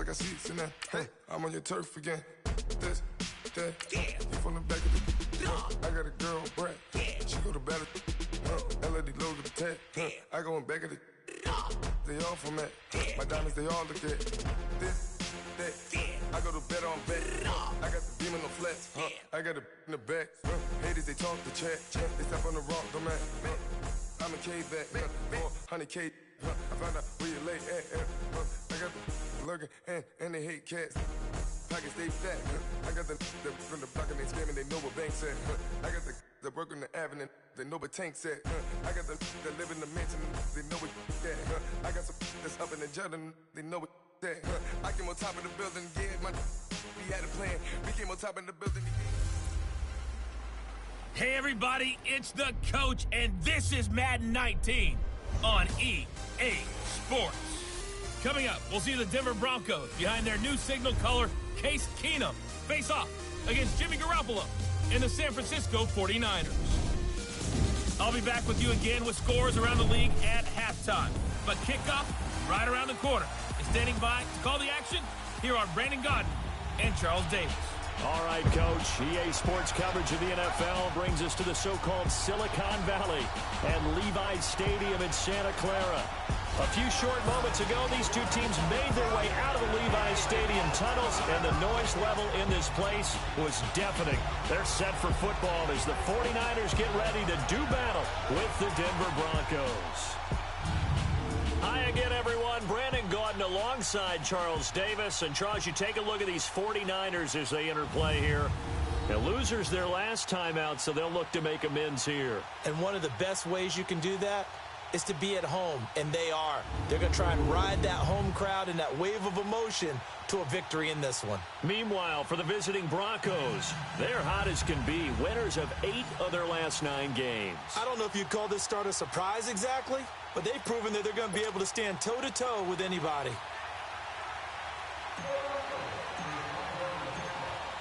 I got seats in there. Hey, I'm on your turf again. This, that, you from the back of the I got a girl, Brad. She go to battle. LED logo the tag. I go in back of the they all from that. My diamonds, they all look at this, that. I go to bed on bet. I got the beam in the flats. I got it in the back. Haters, they talk the chat. They step on the rock, the man. I'm a K-back. 400K. I found out where you lay at. I got the lurking and they hate cats. Pockets stay fat. I got the from the block and they scamming. They know what banks at. I got the work on the avenue. They know what tanks at. I got the that live in the mansion. They know what that. I got some that's up in the Jordan. They know what that. I came on top of the building. Yeah, we had a plan. We came on top of the building. Hey everybody, it's the coach, and this is Madden 19 on EA Sports. Coming up, we'll see the Denver Broncos behind their new signal caller, Case Keenum, face off against Jimmy Garoppolo and the San Francisco 49ers. I'll be back with you again with scores around the league at halftime. But kickoff right around the corner. And standing by to call the action, here are Brandon Gaudin and Charles Davis. All right, Coach. EA Sports coverage of the NFL brings us to the so-called Silicon Valley and Levi Stadium in Santa Clara. A few short moments ago, these two teams made their way out of the Levi Stadium tunnels, and the noise level in this place was deafening. They're set for football as the 49ers get ready to do battle with the Denver Broncos. Hi again, everyone. Brandon Gaudin alongside Charles Davis. And, Charles, you take a look at these 49ers as they enter play here. The losers their last time out, so they'll look to make amends here. And one of the best ways you can do that is to be at home, and they are. They're going to try and ride that home crowd and that wave of emotion to a victory in this one. Meanwhile, for the visiting Broncos, they're hot as can be, winners of 8 of their last 9 games. I don't know if you'd call this start a surprise exactly, but they've proven that they're going to be able to stand toe-to-toe with anybody.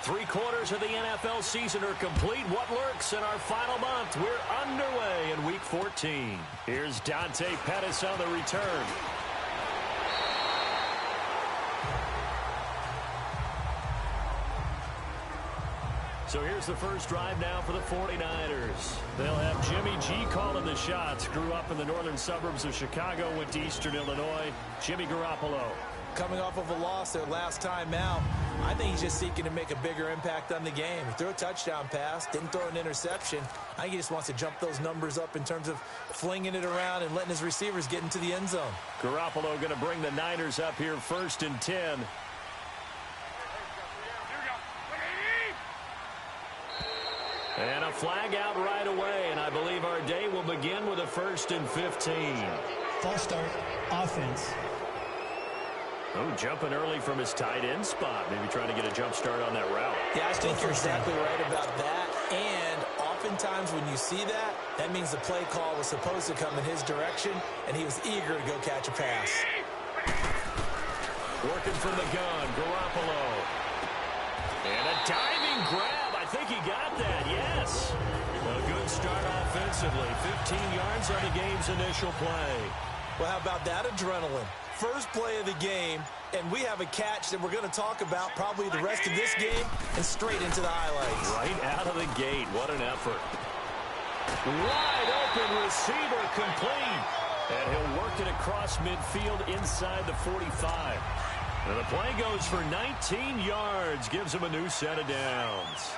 3 quarters of the NFL season are complete. What lurks in our final month? We're underway in Week 14. Here's Dante Pettis on the return. So here's the first drive now for the 49ers. They'll have Jimmy G calling the shots. Grew up in the northern suburbs of Chicago, went to Eastern Illinois. Jimmy Garoppolo. Coming off of a loss their last time out, I think he's just seeking to make a bigger impact on the game. He threw a touchdown pass, didn't throw an interception. I think he just wants to jump those numbers up in terms of flinging it around and letting his receivers get into the end zone. Garoppolo going to bring the Niners up here 1st and 10. And a flag out right away, and I believe our day will begin with a 1st and 15. False start, offense. Oh, jumping early from his tight end spot. Maybe trying to get a jump start on that route. Yeah, I think you're exactly right about that. And oftentimes when you see that, that means the play call was supposed to come in his direction, and he was eager to go catch a pass. Working from the gun, Garoppolo. And a diving grab. I think he got that, yes. A good start offensively. 15 yards on the game's initial play. Well, how about that adrenaline? First play of the game, and we have a catch that we're going to talk about probably the rest of this game and straight into the highlights. Right out of the gate. What an effort. Wide open receiver complete. And he'll work it across midfield inside the 45. And the play goes for 19 yards. Gives him a new set of downs.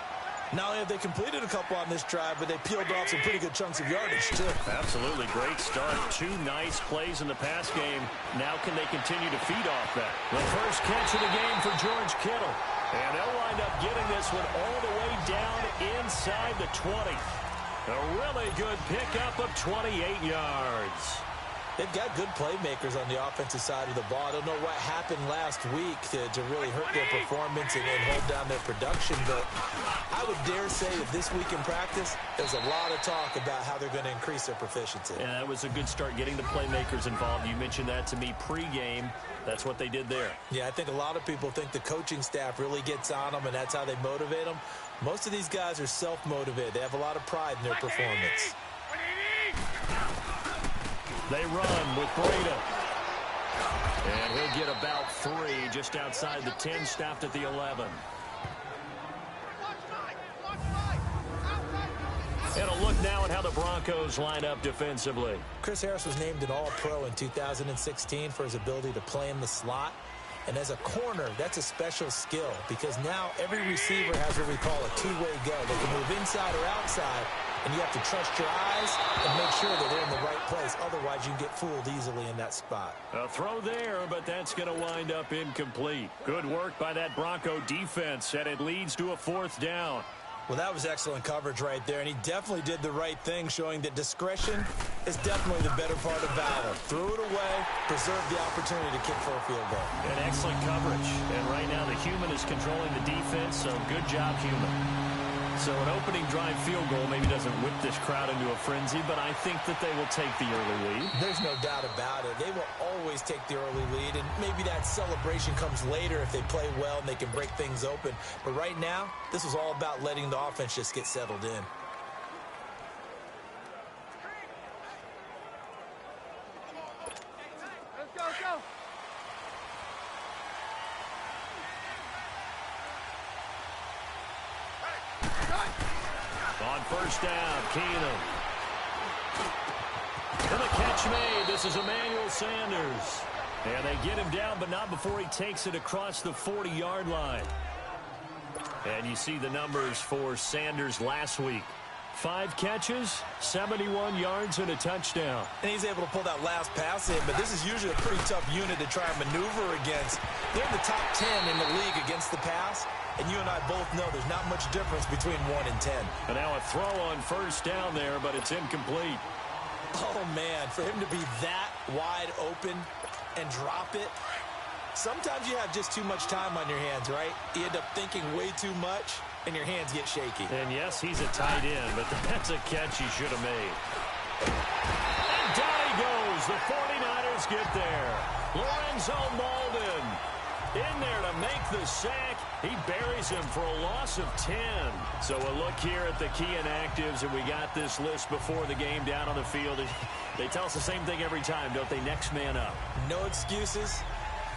Not only have they completed a couple on this drive, but they peeled off some pretty good chunks of yardage, too. Absolutely. Great start. 2 nice plays in the pass game. Now can they continue to feed off that? The first catch of the game for George Kittle. And they'll wind up getting this one all the way down inside the 20. A really good pickup of 28 yards. They've got good playmakers on the offensive side of the ball. I don't know what happened last week to really hurt their performance and hold down their production, but I would dare say that this week in practice, there's a lot of talk about how they're going to increase their proficiency. Yeah, that was a good start getting the playmakers involved. You mentioned that to me pregame. That's what they did there. Yeah, I think a lot of people think the coaching staff really gets on them, and that's how they motivate them. Most of these guys are self-motivated. They have a lot of pride in their performance. They run with Breda. And he'll get about 3 just outside the 10, stopped at the 11. And a look now at how the Broncos line up defensively. Chris Harris was named an All-Pro in 2016 for his ability to play in the slot. And as a corner, that's a special skill because now every receiver has what we call a two-way go. They can move inside or outside, and you have to trust your eyes and make sure that they're in the right place. Otherwise, you can get fooled easily in that spot. A throw there, but that's going to wind up incomplete. Good work by that Bronco defense, and it leads to a 4th down. Well, that was excellent coverage right there, and he definitely did the right thing, showing that discretion is definitely the better part of valor. Threw it away, preserved the opportunity to kick for a field goal. And excellent coverage. And right now the human is controlling the defense, so good job, human. So an opening drive field goal maybe doesn't whip this crowd into a frenzy, but I think that they will take the early lead. There's no doubt about it. They will always take the early lead, and maybe that celebration comes later if they play well and they can break things open. But right now, this is all about letting the offense just get settled in. On first down, Keenum. And the catch made. This is Emmanuel Sanders. And they get him down, but not before he takes it across the 40-yard line. And you see the numbers for Sanders last week. 5 catches, 71 yards, and a touchdown. And he's able to pull that last pass in, but this is usually a pretty tough unit to try and maneuver against. They're in the top 10 in the league against the pass, and you and I both know there's not much difference between 1 and 10. And now a throw on first down there, but it's incomplete. Oh, man, for him to be that wide open and drop it. Sometimes you have just too much time on your hands, right? You end up thinking way too much, and your hands get shaky. And yes, he's a tight end, but that's a catch he should have made. And down he goes. The 49ers get there. Lorenzo Malden in there to make the sack. He buries him for a loss of 10. So a look here at the key inactives, and we got this list before the game down on the field. They tell us the same thing every time, don't they? Next man up. No excuses.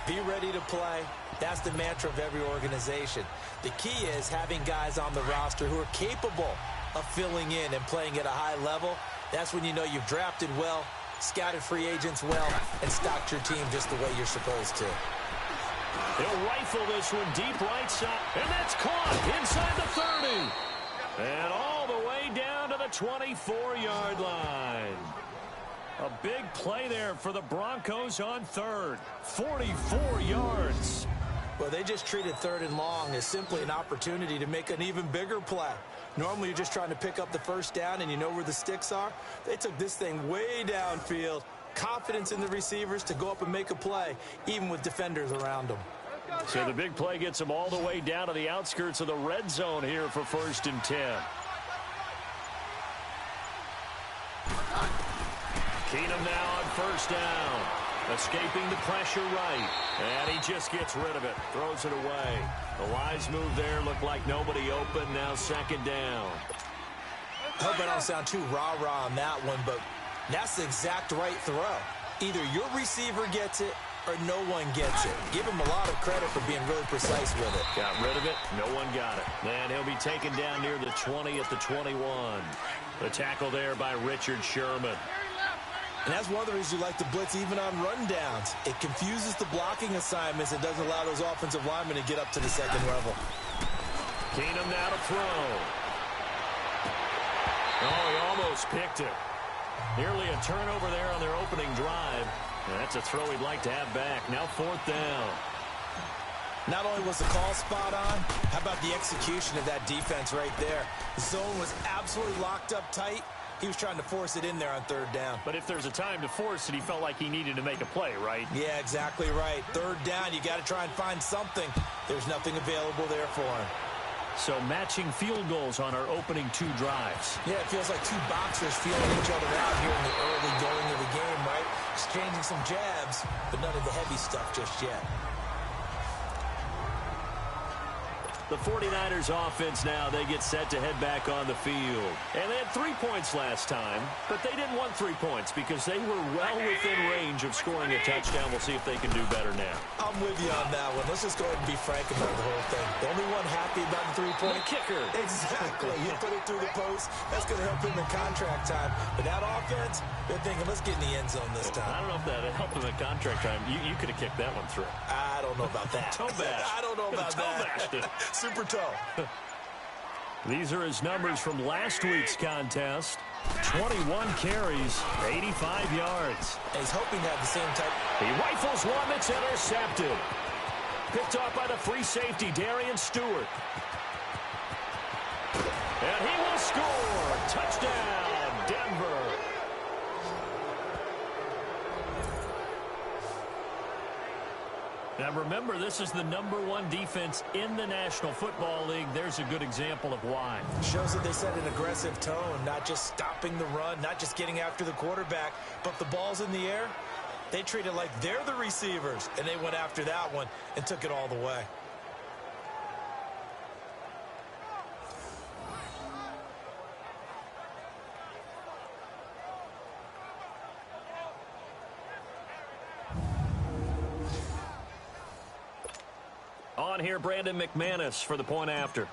Be ready to play. That's the mantra of every organization. The key is having guys on the roster who are capable of filling in and playing at a high level. That's when you know you've drafted well, scouted free agents well, and stocked your team just the way you're supposed to. He'll rifle this one deep right side, and that's caught inside the 30. And all the way down to the 24-yard line. A big play there for the Broncos on third. 44 yards. Well, they just treated 3rd and long as simply an opportunity to make an even bigger play. Normally, you're just trying to pick up the first down, and you know where the sticks are. They took this thing way downfield. Confidence in the receivers to go up and make a play, even with defenders around them. So the big play gets them all the way down to the outskirts of the red zone here for 1st and 10. Keenum now on first down. Escaping the pressure right. And he just gets rid of it. Throws it away. The wise move there. Looked like nobody open. Now 2nd down. I hope I don't sound too rah-rah on that one, but that's the exact right throw. Either your receiver gets it or no one gets it. Give him a lot of credit for being really precise with it. Got rid of it. No one got it. And he'll be taken down near the 20 at the 21. The tackle there by Richard Sherman. And that's one of the reasons you like to blitz even on rundowns. It confuses the blocking assignments and doesn't allow those offensive linemen to get up to the 2nd level. Keenum now to throw. Oh, he almost picked it. Nearly a turnover there on their opening drive. And that's a throw he'd like to have back. Now 4th down. Not only was the call spot on, how about the execution of that defense right there? The zone was absolutely locked up tight. He was trying to force it in there on 3rd down. But if there's a time to force it, he felt like he needed to make a play, right? Yeah, exactly right. 3rd down, you got to try and find something. There's nothing available there for him. So matching field goals on our opening 2 drives. Yeah, it feels like 2 boxers feeling each other out here in the early going of the game, right? Exchanging some jabs, but none of the heavy stuff just yet. The 49ers offense now, they get set to head back on the field. And they had 3 points last time, but they didn't want 3 points because they were well within range of scoring a touchdown. We'll see if they can do better now. I'm with you on that one. Let's just go ahead and be frank about the whole thing. The only one happy about the 3-point kicker. Exactly. You put it through the post. That's going to help him in contract time. But that offense, they're thinking, let's get in the end zone this time. I don't know if that helped him in contract time. You could have kicked that one through. I don't know about that. Toe bash. I don't know about that. Super toe. These are his numbers from last week's contest. 21 carries, 85 yards. And he's hoping to have the same type. He rifles one that's intercepted. Picked off by the free safety, Darian Stewart. And he will score. Touchdown, Denver. Now remember, this is the #1 defense in the National Football League. There's a good example of why. Shows that they set an aggressive tone, not just stopping the run, not just getting after the quarterback, but the ball's in the air. They treat it like they're the receivers, and they went after that one and took it all the way. On here, Brandon McManus for the point after.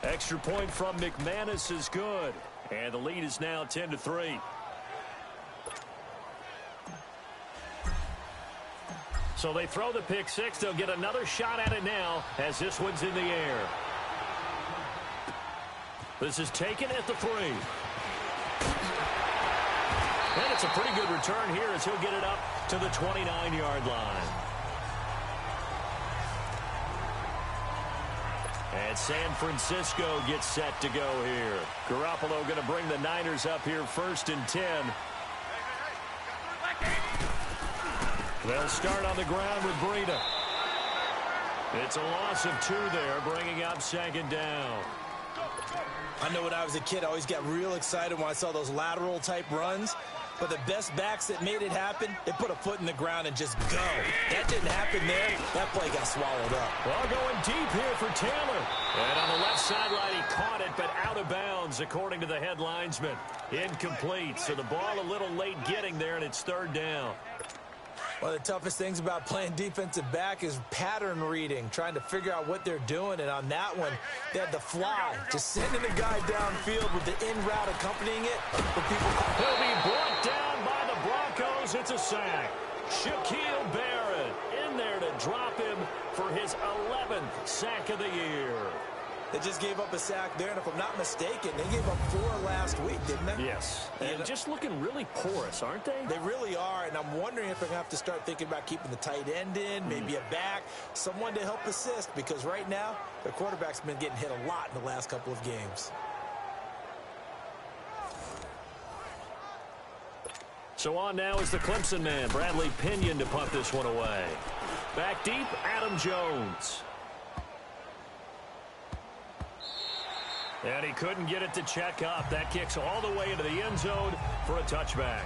Extra point from McManus is good. And the lead is now 10-3. So they throw the pick six. They'll get another shot at it now as this one's in the air. This is taken at the 3. And it's a pretty good return here as he'll get it up to the 29-yard line. And San Francisco gets set to go here. Garoppolo going to bring the Niners up here 1st and 10. They'll start on the ground with Breida. It's a loss of 2 there, bringing up 2nd down. I know when I was a kid, I always got real excited when I saw those lateral-type runs. But the best backs that made it happen, they put a foot in the ground and just go. That didn't happen there. That play got swallowed up. Well, going deep here for Taylor. And on the left sideline, he caught it, but out of bounds, according to the head linesman. Incomplete. So the ball a little late getting there, and it's 3rd down. One of the toughest things about playing defensive back is pattern reading, trying to figure out what they're doing. And on that one, they had the fly, just sending the guy downfield with the in route accompanying it. He'll be brought down by the Broncos. It's a sack. Shaquille Barrett in there to drop him for his 11th sack of the year. They just gave up a sack there, and if I'm not mistaken, they gave up 4 last week, didn't they? Yes. And just looking really porous, aren't they? They really are, and I'm wondering if they're going to have to start thinking about keeping the tight end in, maybe a back, someone to help assist, because right now, their quarterback's been getting hit a lot in the last couple of games. So on now is the Clemson man, Bradley Pinion, to punt this one away. Back deep, Adam Jones. And he couldn't get it to check up. That kicks all the way into the end zone for a touchback.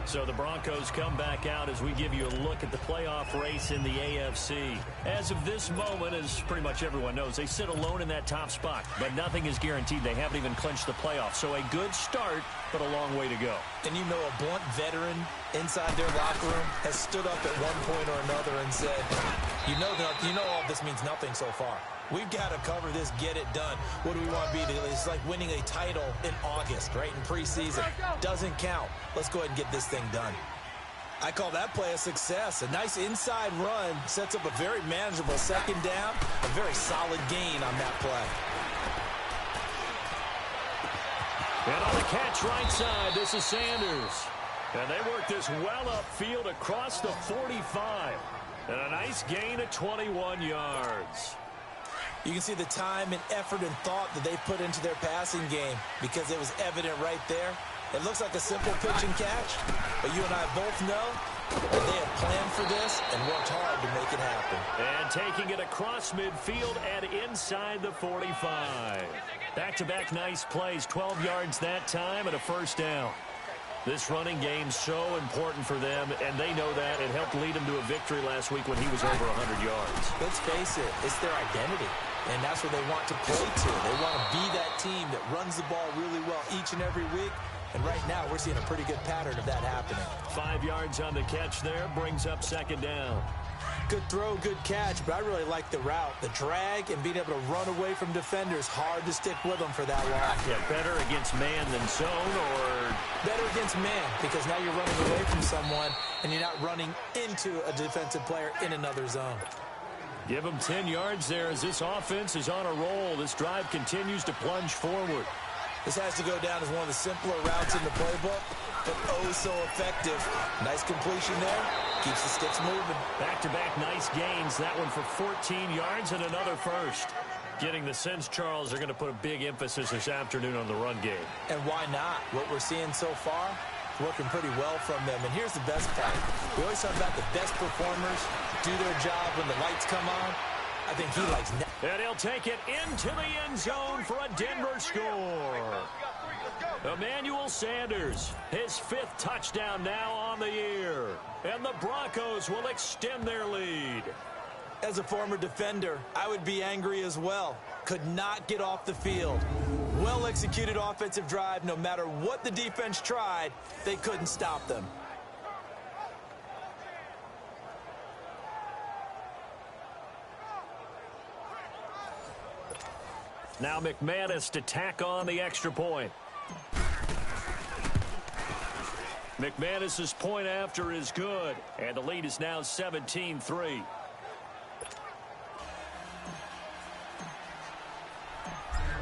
So the Broncos come back out as we give you a look at the playoff race in the AFC. As of this moment, as pretty much everyone knows, they sit alone in that top spot. But nothing is guaranteed. They haven't even clinched the playoffs. So a good start, but a long way to go. And you know, a blunt veteran inside their locker room has stood up at one point or another and said, you know all this means nothing so far. We've got to cover this, get it done. What do we want to be? It's like winning a title in August, right, in preseason. Doesn't count. Let's go ahead and get this thing done. I call that play a success. A nice inside run sets up a very manageable 2nd down. A very solid gain on that play. And on the catch right side, this is Sanders. And they work this well upfield across the 45. And a nice gain of 21 yards. You can see the time and effort and thought that they put into their passing game because it was evident right there. It looks like a simple pitch and catch, but you and I both know that they had planned for this and worked hard to make it happen. And taking it across midfield and inside the 45. Back-to-back nice plays, 12 yards that time and a 1st down. This running game's so important for them, and they know that. It helped lead them to a victory last week when he was over 100 yards. Let's face it, it's their identity, and that's what they want to play to. They want to be that team that runs the ball really well each and every week, and right now we're seeing a pretty good pattern of that happening. 5 yards on the catch there, brings up second down. Good throw, good catch, but I really like the route. The drag and being able to run away from defenders, hard to stick with them for that long. Yeah, better against man than zone, or better against man, because now you're running away from someone and you're not running into a defensive player in another zone. Give them 10 yards there as this offense is on a roll. This drive continues to plunge forward. This has to go down as one of the simpler routes in the playbook, but oh so effective. Nice completion there. Keeps the sticks moving. Back-to-back nice gains. That one for 14 yards and another first. Getting the sense, Charles, they're going to put a big emphasis this afternoon on the run game. And why not? What we're seeing so far is working pretty well from them. And here's the best part. We always talk about the best performers do their job when the lights come on. I think he likes that. And he'll take it into the end zone for a Denver score. Emmanuel Sanders, his 5th touchdown now on the year. And the Broncos will extend their lead. As a former defender, I would be angry as well. Could not get off the field. Well-executed offensive drive. No matter what the defense tried, they couldn't stop them. Now McManus to tack on the extra point. McManus's point after is good, and the lead is now 17-3.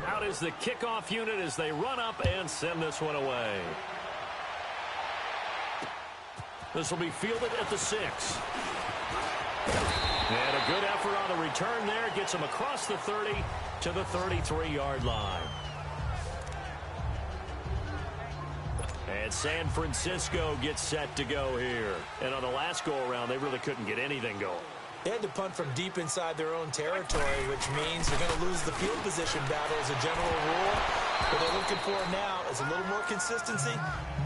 Out is the kickoff unit as they run up and send this one away. This will be fielded at the 6. And a good effort on the return there. Gets him across the 30 to the 33-yard line. And San Francisco gets set to go here. And on the last go-around, they really couldn't get anything going. They had to punt from deep inside their own territory, which means they're going to lose the field position battle as a general rule. What they're looking for now is a little more consistency,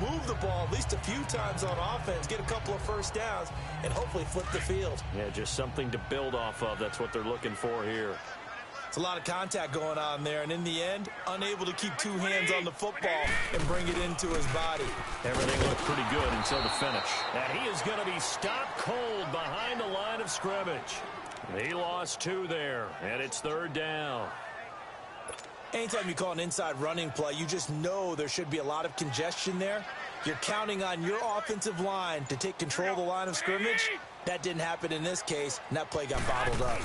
move the ball at least a few times on offense, get a couple of first downs, and hopefully flip the field. Yeah, just something to build off of. That's what they're looking for here. It's a lot of contact going on there, and in the end, unable to keep 2 hands on the football and bring it into his body. Everything looked pretty good until the finish. And he is going to be stopped cold behind the line of scrimmage. He lost 2 there, and it's 3rd down. Anytime you call an inside running play, you just know there should be a lot of congestion there. You're counting on your offensive line to take control of the line of scrimmage. That didn't happen in this case, and that play got bottled up.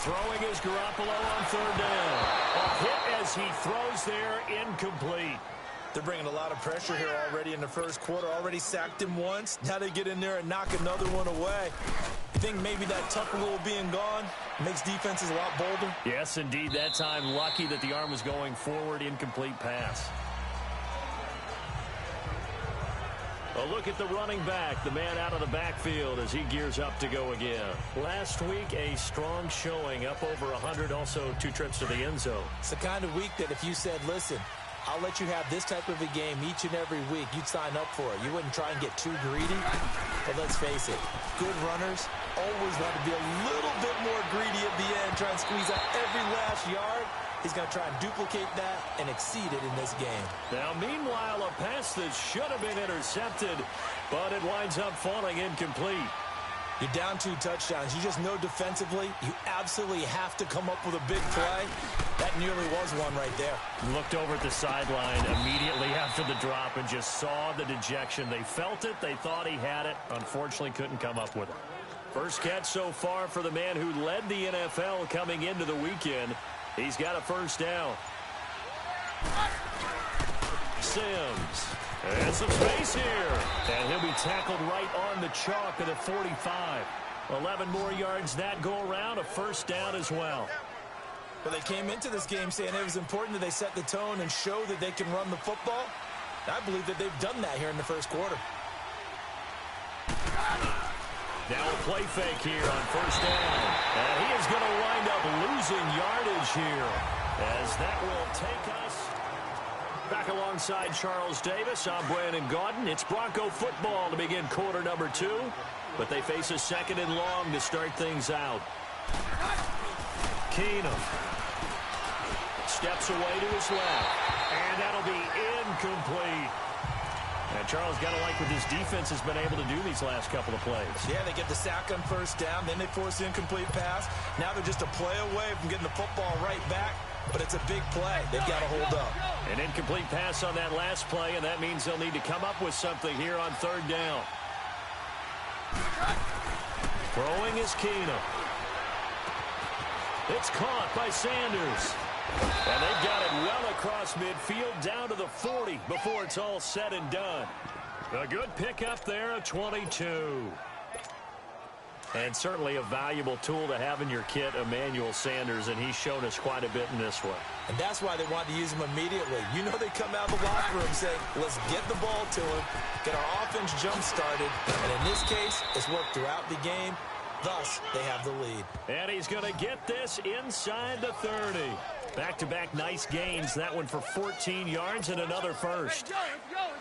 Throwing is Garoppolo on 3rd down. A hit as he throws there, incomplete. They're bringing a lot of pressure here already in the first quarter. Already sacked him once. Now they get in there and knock another one away. You think maybe that tuck rule being gone makes defenses a lot bolder? Yes, indeed. That time, lucky that the arm was going forward, incomplete pass. A look at the running back, the man out of the backfield as he gears up to go again. Last week, a strong showing, up over 100, also 2 trips to the end zone. It's the kind of week that if you said, listen, I'll let you have this type of a game each and every week, you'd sign up for it. You wouldn't try and get too greedy. But let's face it, good runners always want to be a little bit more greedy at the end, try and squeeze out every last yard. He's going to try and duplicate that and exceed it in this game. Now, meanwhile, a pass that should have been intercepted, but it winds up falling incomplete. You're down 2 touchdowns. You just know defensively you absolutely have to come up with a big play. That nearly was one right there. Looked over at the sideline immediately after the drop and just saw the dejection. They felt it. They thought he had it. Unfortunately, couldn't come up with it. First catch so far for the man who led the NFL coming into the weekend. He's got a first down. Sims. And some space here. And he'll be tackled right on the chalk at the 45. 11 more yards that go around. A first down as well. But they came into this game saying it was important that they set the tone and show that they can run the football. I believe that they've done that here in the first quarter. Now a play fake here on first down. And he is going to wind up losing yardage here as that will take us Back alongside Charles Davis, I'm Brandon Gaudin. It's Bronco football to begin quarter number 2, but they face a 2nd and long to start things out. Keenum steps away to his left, and that'll be incomplete. And Charles, got to like what this defense has been able to do these last couple of plays. Yeah, they get the sack on first down, then they force the incomplete pass. Now they're just a play away from getting the football right back, but it's a big play. They've got to hold up. An incomplete pass on that last play, and that means they'll need to come up with something here on 3rd down. Throwing is Keenum. It's caught by Sanders. And they've got it well across midfield down to the 40 before it's all said and done. A good pickup there, a 22. And certainly a valuable tool to have in your kit, Emmanuel Sanders, and he's shown us quite a bit in this one. And that's why they want to use him immediately. You know they come out of the locker room saying, let's get the ball to him, get our offense jump-started. And in this case, it's worked throughout the game. Thus, they have the lead. And he's going to get this inside the 30. Back-to-back nice gains. That one for 14 yards and another first.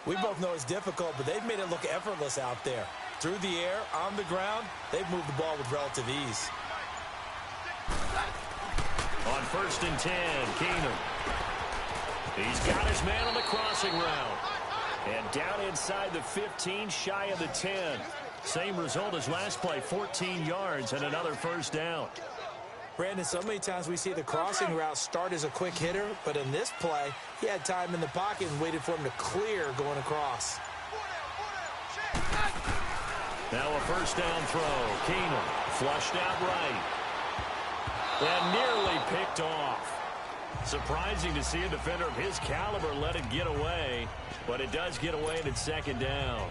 We both know it's difficult, but they've made it look effortless out there. Through the air, on the ground, they've moved the ball with relative ease. On 1st and 10, Keenum. He's got his man on the crossing route. And down inside the 15, shy of the 10. Same result as last play, 14 yards and another first down. Brandon, so many times we see the crossing route start as a quick hitter, but in this play, he had time in the pocket and waited for him to clear going across. Now a first down throw. Keenum flushed out right. And nearly picked off. Surprising to see a defender of his caliber let it get away, but it does get away and it's 2nd down.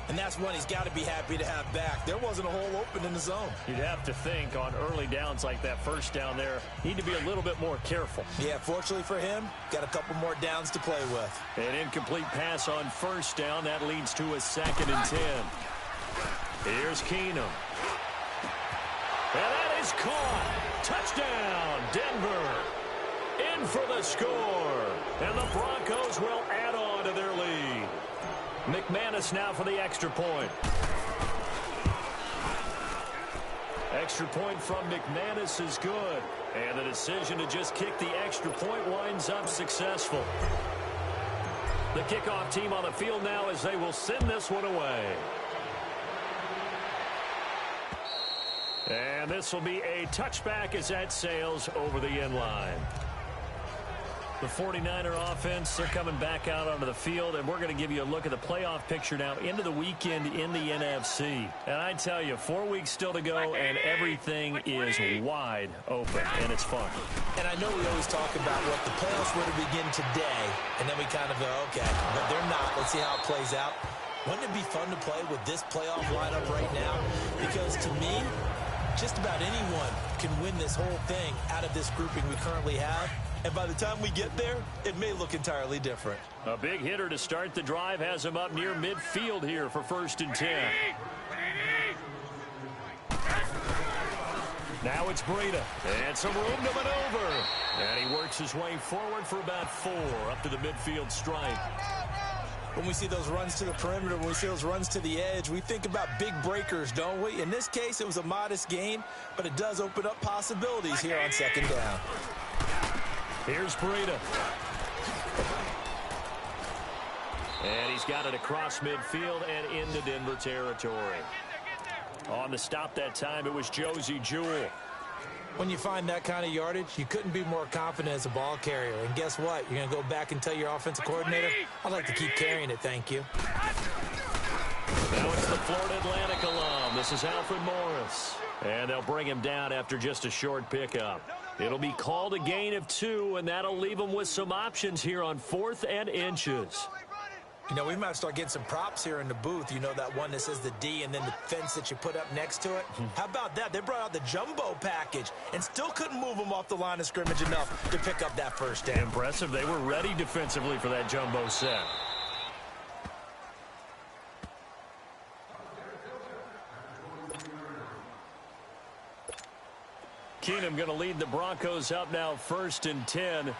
And that's one he's got to be happy to have back. There wasn't a hole open in the zone. You'd have to think on early downs like that first down there, need to be a little bit more careful. Yeah, fortunately for him, got a couple more downs to play with. An incomplete pass on first down. That leads to a 2nd and 10. Here's Keenum. And that is caught. Touchdown, Denver. In for the score. And the Broncos will add on to their lead. McManus now for the extra point. Extra point from McManus is good. And the decision to just kick the extra point winds up successful. The kickoff team on the field now as they will send this one away. And this will be a touchback as that sails over the end line. The 49er offense, they're coming back out onto the field, and we're going to give you a look at the playoff picture now into the weekend in the NFC. And I tell you, 4 weeks still to go, and everything is wide open, and it's fun. And I know we always talk about what the playoffs were to begin today, and then we kind of go, okay, but they're not. Let's see how it plays out. Wouldn't it be fun to play with this playoff lineup right now? Because to me, just about anyone can win this whole thing out of this grouping we currently have. And by the time we get there, it may look entirely different. A big hitter to start the drive has him up near midfield here for 1st and 10. Now it's Breida. And some room to maneuver. And he works his way forward for about 4 up to the midfield stripe. When we see those runs to the perimeter, when we see those runs to the edge, we think about big breakers, don't we? In this case, it was a modest gain, but it does open up possibilities here on 2nd down. Here's Breida. And he's got it across midfield and into Denver territory. On the stop that time, it was Josie Jewell. When you find that kind of yardage, you couldn't be more confident as a ball carrier. And guess what? You're going to go back and tell your offensive coordinator, I'd like to keep carrying it, thank you. Now it's the Florida Atlantic alum. This is Alfred Morris. And they'll bring him down after just a short pickup. It'll be called a gain of 2, and that'll leave them with some options here on 4th and inches. You know, we might start getting some props here in the booth. You know, that one that says the D and then the fence that you put up next to it? How about that? They brought out the jumbo package and still couldn't move them off the line of scrimmage enough to pick up that first down. Impressive. They were ready defensively for that jumbo set. Keenum going to lead the Broncos up now 1st and 10.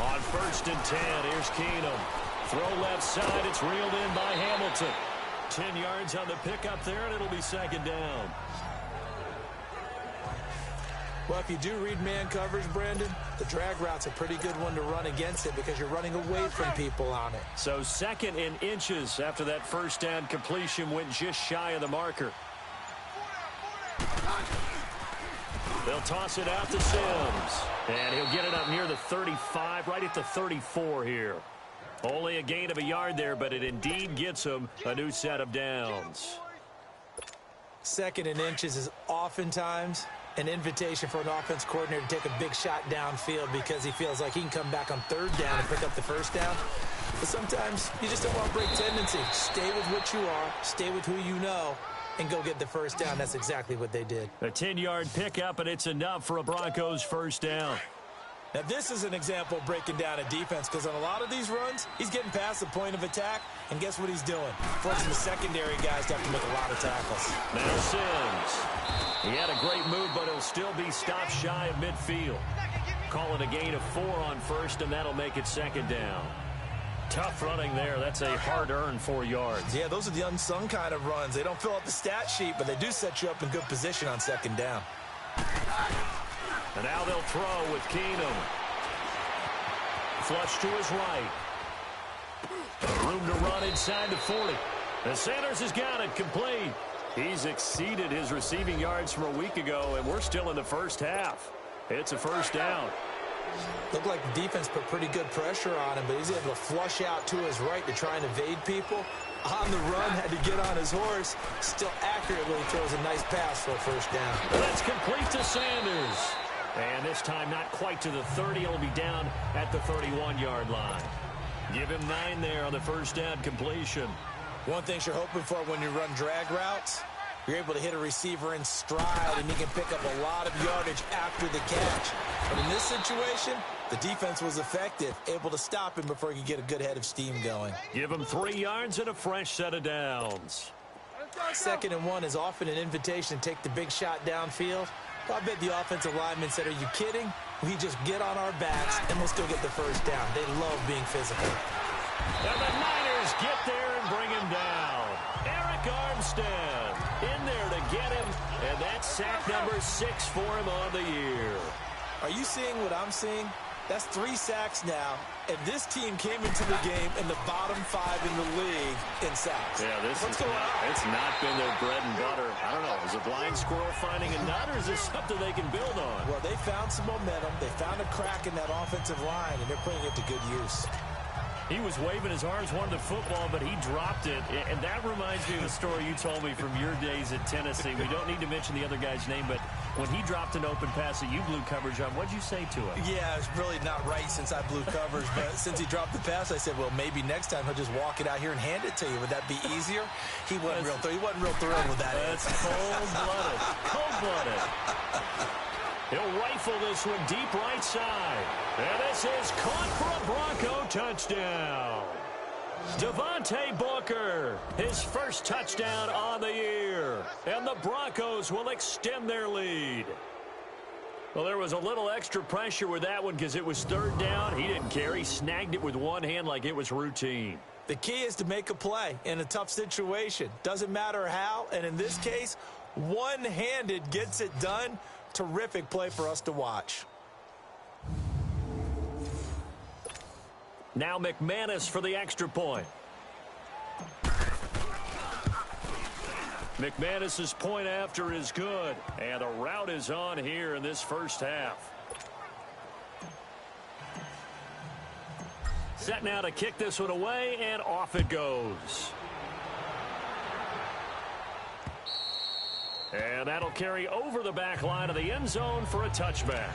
On 1st and 10, here's Keenum. Throw left side, it's reeled in by Hamilton. 10 yards on the pickup there, and it'll be 2nd down. Well, if you do read man coverage, Brandon, the drag route's a pretty good one to run against it because you're running away from people on it. So 2nd and inches after that 1st down completion went just shy of the marker. They'll toss it out to Sims. And he'll get it up near the 35, right at the 34 here. Only a gain of a yard there, but it indeed gets him a new set of downs. 2nd and inches is oftentimes an invitation for an offense coordinator to take a big shot downfield because he feels like he can come back on 3rd down and pick up the 1st down. But sometimes you just don't want to break tendency. Stay with what you are, stay with who you know, and go get the 1st down. That's exactly what they did. A 10-yard pickup, and it's enough for a Broncos 1st down. Now, this is an example of breaking down a defense because on a lot of these runs, he's getting past the point of attack, and guess what he's doing? Forcing the secondary guys to have to make a lot of tackles. Now Sims. He had a great move, but he'll still be stopped shy of midfield. Call it a gain of 4 on 1st, and that'll make it 2nd down. Tough running there. That's a hard-earned 4 yards. Yeah, those are the unsung kind of runs. They don't fill out the stat sheet, but they do set you up in good position on 2nd down. And now they'll throw with Keenum. Flush to his right. Room to run inside the 40. And Sanders has got it complete. He's exceeded his receiving yards from a week ago, and we're still in the 1st half. It's a 1st down. Looked like the defense put pretty good pressure on him, but he's able to flush out to his right to try and evade people. On the run, had to get on his horse. Still accurately throws a nice pass for a 1st down. That's complete to Sanders. And this time not quite to the 30. It'll be down at the 31-yard line. Give him 9 there on the 1st down completion. One thing you're hoping for when you run drag routes, you're able to hit a receiver in stride, and he can pick up a lot of yardage after the catch. But in this situation, the defense was effective, able to stop him before he could get a good head of steam going. Give him 3 yards and a fresh set of downs. 2nd and 1 is often an invitation to take the big shot downfield. Well, I bet the offensive linemen said, are you kidding? We just get on our backs, and we'll still get the 1st down. They love being physical. And the Niners get there and bring him down. Eric Armstead in there to get him, and that's sack number 6 for him on the year. Are you seeing what I'm seeing? That's 3 sacks now, and this team came into the game in the bottom 5 in the league in sacks. Yeah, What's going on? It's not been their bread and butter. I don't know. Is a blind squirrel finding a nut, or is this something they can build on? Well, they found some momentum. They found a crack in that offensive line, and they're putting it to good use. He was waving his arms, wanted the football, but he dropped it. And that reminds me of a story you told me from your days at Tennessee. We don't need to mention the other guy's name, but when he dropped an open pass that you blew coverage on, what'd you say to him? Yeah, it's really not right since I blew coverage, but since he dropped the pass, I said, well, maybe next time he'll just walk it out here and hand it to you. Would that be easier? He wasn't real thrilled with that. That's cold-blooded. Cold-blooded. He'll rifle this one deep right side. And this is caught for a Bronco touchdown. Devontae Booker, his first touchdown on the year. And the Broncos will extend their lead. Well, there was a little extra pressure with that one because it was 3rd down. He didn't care. He snagged it with one hand like it was routine. The key is to make a play in a tough situation. Doesn't matter how, and in this case, one-handed gets it done. Terrific play for us to watch. Now McManus for the extra point. McManus's point after is good, and the route is on here in this 1st half. Set now to kick this one away, and off it goes. And that'll carry over the back line of the end zone for a touchback.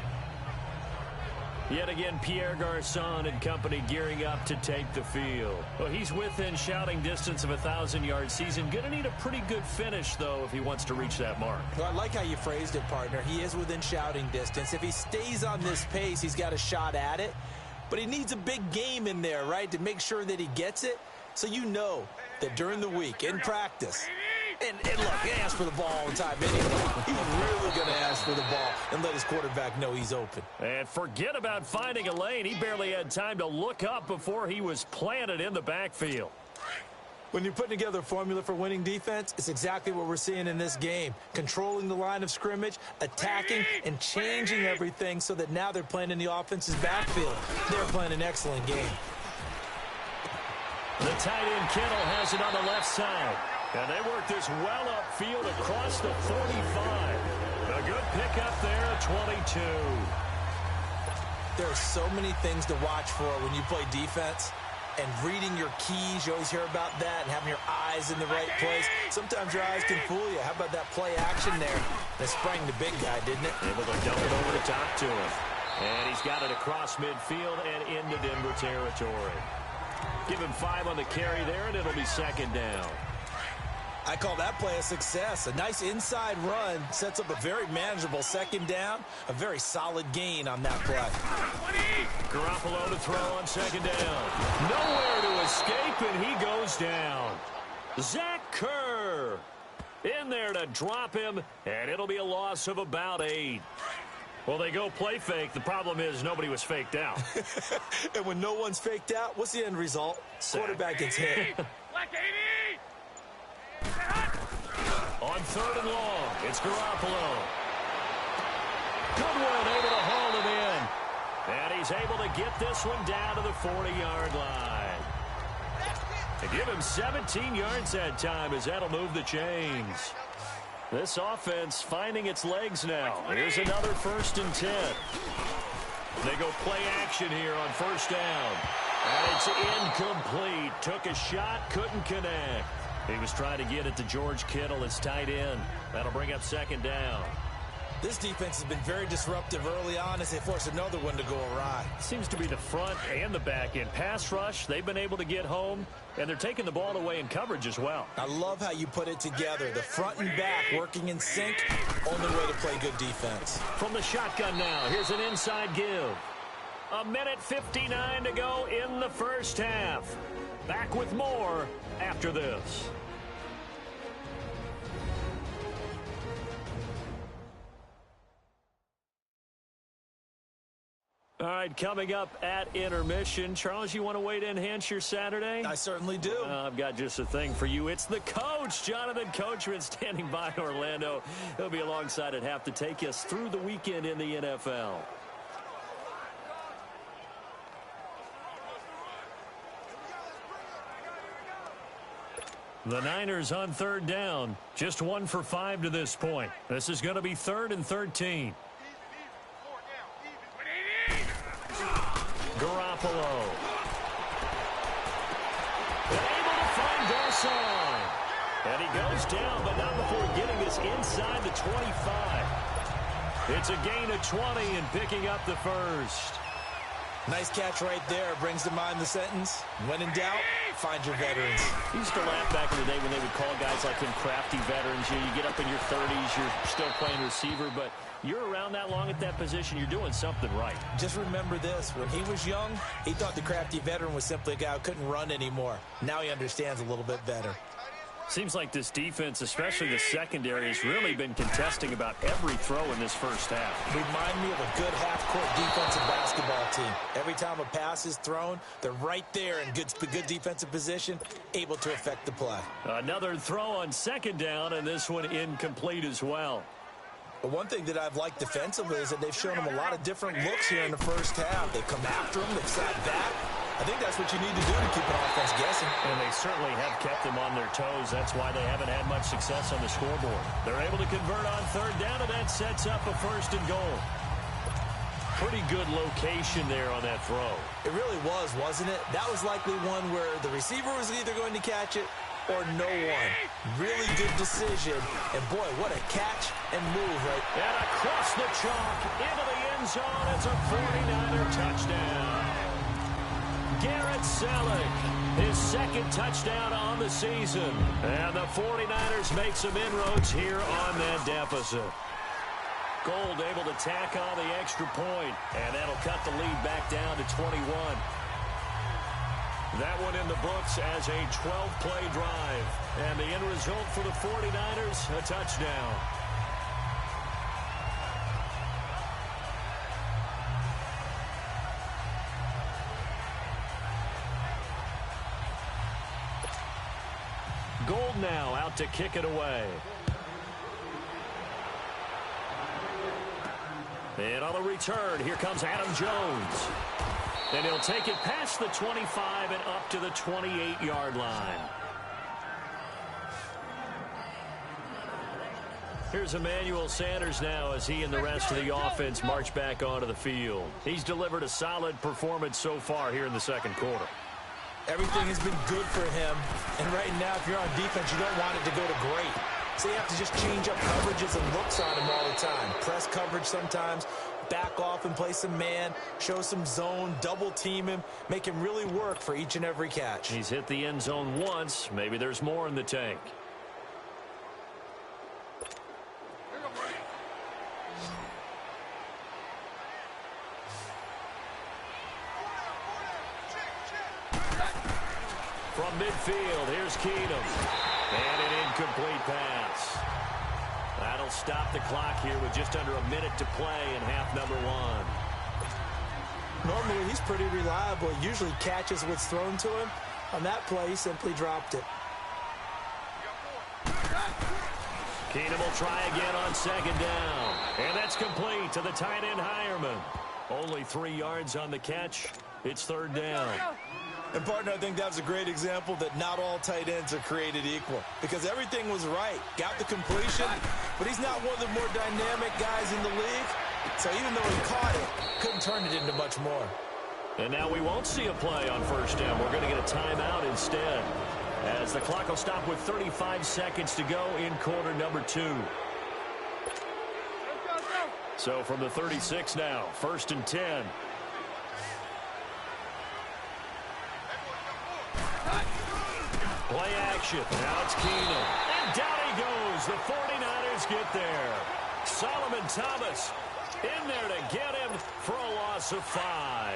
Yet again, Pierre Garçon and company gearing up to take the field. Well, he's within shouting distance of a 1,000-yard season. Going to need a pretty good finish, though, if he wants to reach that mark. Well, I like how you phrased it, partner. He is within shouting distance. If he stays on this pace, he's got a shot at it. But he needs a big game in there, right, to make sure that he gets it. So you know that during the week, in practice, and And look, he asks for the ball all the time anyway. He's really going to ask for the ball and let his quarterback know he's open. And forget about finding a lane. He barely had time to look up before he was planted in the backfield. When you're putting together a formula for winning defense, it's exactly what we're seeing in this game. Controlling the line of scrimmage, attacking, and changing everything so that now they're playing in the offense's backfield. They're playing an excellent game. The tight end Kittle has it on the left side. And they work this well upfield across the 45. A good pickup there at 22. There are so many things to watch for when you play defense. And reading your keys, you always hear about that, and having your eyes in the right place. Sometimes your eyes can fool you. How about that play action there? That sprang the big guy, didn't it? Able to dump it over the top to him. And he's got it across midfield and into Denver territory. Give him 5 on the carry there, and it'll be second down. I call that play a success. A nice inside run sets up a very manageable second down. A very solid gain on that play. Garoppolo to throw on second down. Nowhere to escape, and he goes down. Zach Kerr in there to drop him, and it'll be a loss of about 8. Well, they go play fake. The problem is nobody was faked out. And when no one's faked out, what's the end result? Quarterback gets hit. On third and long, it's Garoppolo. Goodwin able to haul it in. And he's able to get this one down to the 40-yard line. To give him 17 yards that time as that'll move the chains. This offense finding its legs now. Here's another 1st and 10. They go play action here on first down. And it's incomplete. Took a shot, couldn't connect. He was trying to get it to George Kittle, his tight end. That'll bring up second down. This defense has been very disruptive early on as they force another one to go awry. Seems to be the front and the back end. Pass rush, they've been able to get home, and they're taking the ball away in coverage as well. I love how you put it together. The front and back working in sync, only way to play good defense. From the shotgun now, here's an inside give. 1:59 to go in the first half. Back with more after this. All right, coming up at intermission. Charles, you want to wait to enhance your Saturday? I certainly do. I've got just a thing for you. It's the coach, Jonathan Coachman, standing by in Orlando. He'll be alongside at half to take us through the weekend in the NFL. The Niners on third down. Just 1 for 5 to this point. This is going to be 3rd and 13. Garoppolo. Able to find Garcon. And he goes down, but not before getting this inside the 25. It's a gain of 20 and picking up the first. Nice catch right there. Brings to mind the sentence, when in doubt, find your veterans. I used to laugh back in the day when they would call guys like him crafty veterans. You get up in your 30s, you're still playing receiver, but you're around that long at that position, you're doing something right. Just remember this. When he was young, he thought the crafty veteran was simply a guy who couldn't run anymore. Now he understands a little bit better. Seems like this defense, especially the secondary, has really been contesting about every throw in this first half. Remind me of a good half-court defensive basketball team. Every time a pass is thrown, they're right there in good defensive position, able to affect the play. Another throw on second down, and this one incomplete as well. But one thing that I've liked defensively is that they've shown them a lot of different looks here in the first half. They've come after them, they've sat back. I think that's what you need to do to keep an offense guessing. And they certainly have kept them on their toes. That's why they haven't had much success on the scoreboard. They're able to convert on third down, and that sets up a 1st and goal. Pretty good location there on that throw. It really was, wasn't it? That was likely one where the receiver was either going to catch it or no one. Really good decision. And boy, what a catch and move right. And across the chalk into the end zone. It's a 49er touchdown. Garrett Selleck, his 2nd touchdown on the season. And the 49ers make some inroads here on that deficit. Gold able to tack on the extra point, and that'll cut the lead back down to 21. That one in the books as a 12-play drive. And the end result for the 49ers, a touchdown. Gold now out to kick it away. And on the return, here comes Adam Jones. And he'll take it past the 25 and up to the 28-yard line. Here's Emmanuel Sanders now as he and the rest of the offense march back onto the field. He's delivered a solid performance so far here in the second quarter. Everything has been good for him. And right now, if you're on defense, you don't want it to go to great. So you have to just change up coverages and looks on him all the time. Press coverage sometimes, back off and play some man, show some zone, double team him, make him really work for each and every catch. He's hit the end zone once. Maybe there's more in the tank. From midfield, here's Keenum. And an incomplete pass. That'll stop the clock here with just under a minute to play in half number one. Normally, he's pretty reliable. He usually catches what's thrown to him. On that play, he simply dropped it. Keenum will try again on second down. And that's complete to the tight end Hireman. Only 3 yards on the catch. It's third down. And, partner, I think that's a great example that not all tight ends are created equal. Because everything was right. Got the completion, but he's not one of the more dynamic guys in the league. So even though he caught it, couldn't turn it into much more. And now we won't see a play on first down. We're going to get a timeout instead, as the clock will stop with 35 seconds to go in quarter number 2. So from the 36 now, 1st and 10. Play action. Now it's Keenum. And down he goes. The 49ers get there. Solomon Thomas in there to get him for a loss of 5.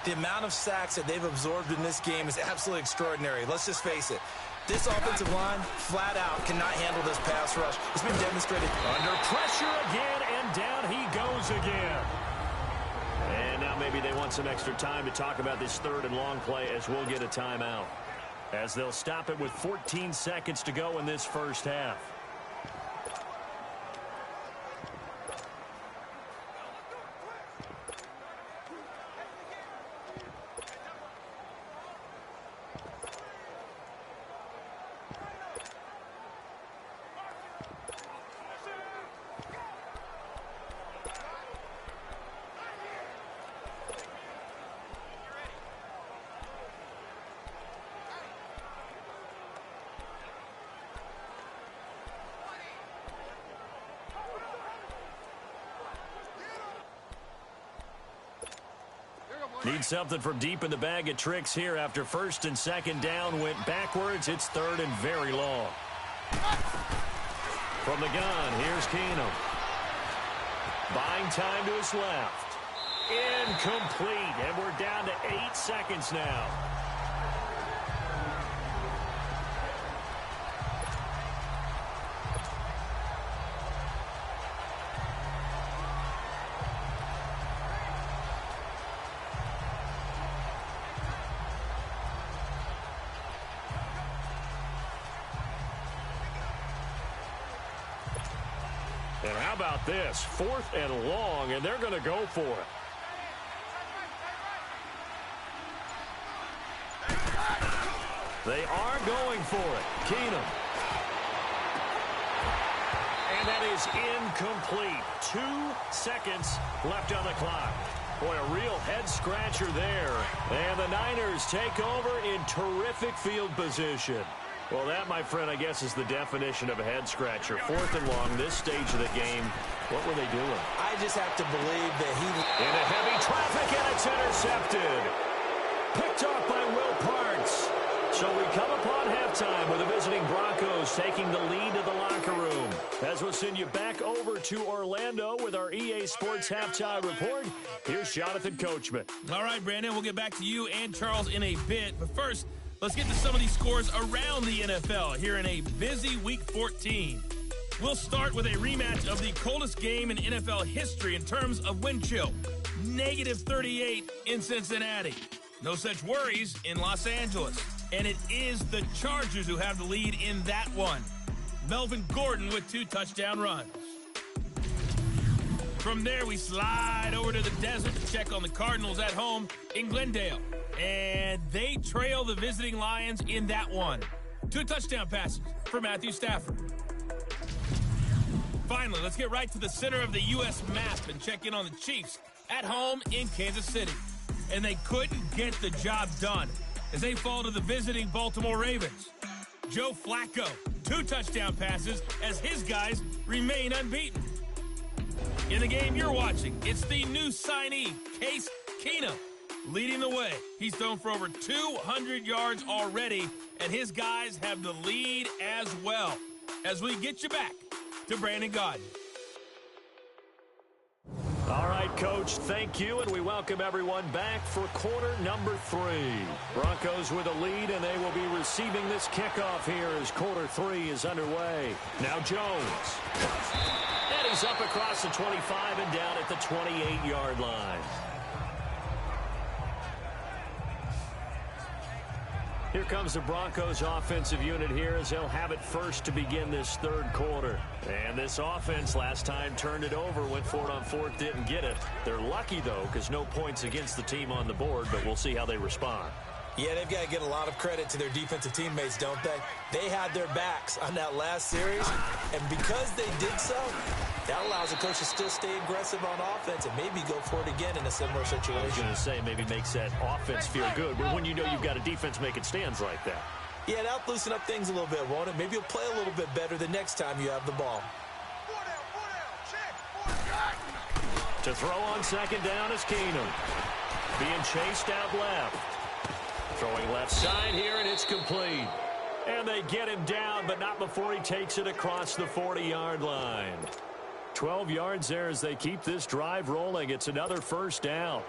The amount of sacks that they've absorbed in this game is absolutely extraordinary. Let's just face it. This offensive line, flat out, cannot handle this pass rush. It's been demonstrated. Under pressure again, and down he goes again. And now maybe they want some extra time to talk about this third and long play, as we'll get a timeout, as they'll stop it with 14 seconds to go in this first half. Need something from deep in the bag of tricks here after first and second down went backwards. It's third and very long. From the gun, here's Keenum. Buying time to his left. Incomplete, and we're down to 8 seconds now. And how about this? 4th and long, and they're going to go for it. They are going for it. Keenum. And that is incomplete. 2 seconds left on the clock. Boy, a real head-scratcher there. And the Niners take over in terrific field position. Well, that, my friend, I guess is the definition of a head-scratcher. 4th and long, this stage of the game. What were they doing? I just have to believe that he... Into heavy traffic, and it's intercepted. Picked off by Will Parks. So we come upon halftime with the visiting Broncos taking the lead to the locker room. As we'll send you back over to Orlando with our EA Sports Halftime Report. Here's Jonathan Coachman. All right, Brandon, we'll get back to you and Charles in a bit. But first, let's get to some of these scores around the NFL here in a busy Week 14. We'll start with a rematch of the coldest game in NFL history in terms of wind chill. -38 in Cincinnati. No such worries in Los Angeles. And it is the Chargers who have the lead in that one. Melvin Gordon with 2 touchdown runs. From there, we slide over to the desert to check on the Cardinals at home in Glendale. And they trail the visiting Lions in that one. 2 touchdown passes for Matthew Stafford. Finally, let's get right to the center of the U.S. map and check in on the Chiefs at home in Kansas City. And they couldn't get the job done as they fall to the visiting Baltimore Ravens. Joe Flacco, 2 touchdown passes as his guys remain unbeaten. In the game you're watching, it's the new signee, Case Keenum, leading the way. He's thrown for over 200 yards already, and his guys have the lead as well. As we get you back to Brandon Gaudin. All right, Coach, thank you, and we welcome everyone back for quarter number 3. Broncos with a lead, and they will be receiving this kickoff here as quarter 3 is underway. Now Jones. And he's up across the 25 and down at the 28-yard line. Here comes the Broncos offensive unit here as they'll have it first to begin this third quarter. And this offense last time turned it over, went for it on 4th, didn't get it. They're lucky, though, because no points against the team on the board, but we'll see how they respond. Yeah, they've got to get a lot of credit to their defensive teammates, don't they? They had their backs on that last series, and because they did so, that allows the coach to still stay aggressive on offense and maybe go for it again in a similar situation. I was going to say maybe makes that offense feel good, but when you know you've got a defense making stands like that. Yeah, that'll loosen up things a little bit, won't it? Maybe you'll play a little bit better the next time you have the ball. To throw on second down is Keenum. Being chased out left. Throwing left side here, and it's complete. And they get him down, but not before he takes it across the 40-yard line. 12 yards there as they keep this drive rolling. It's another first down.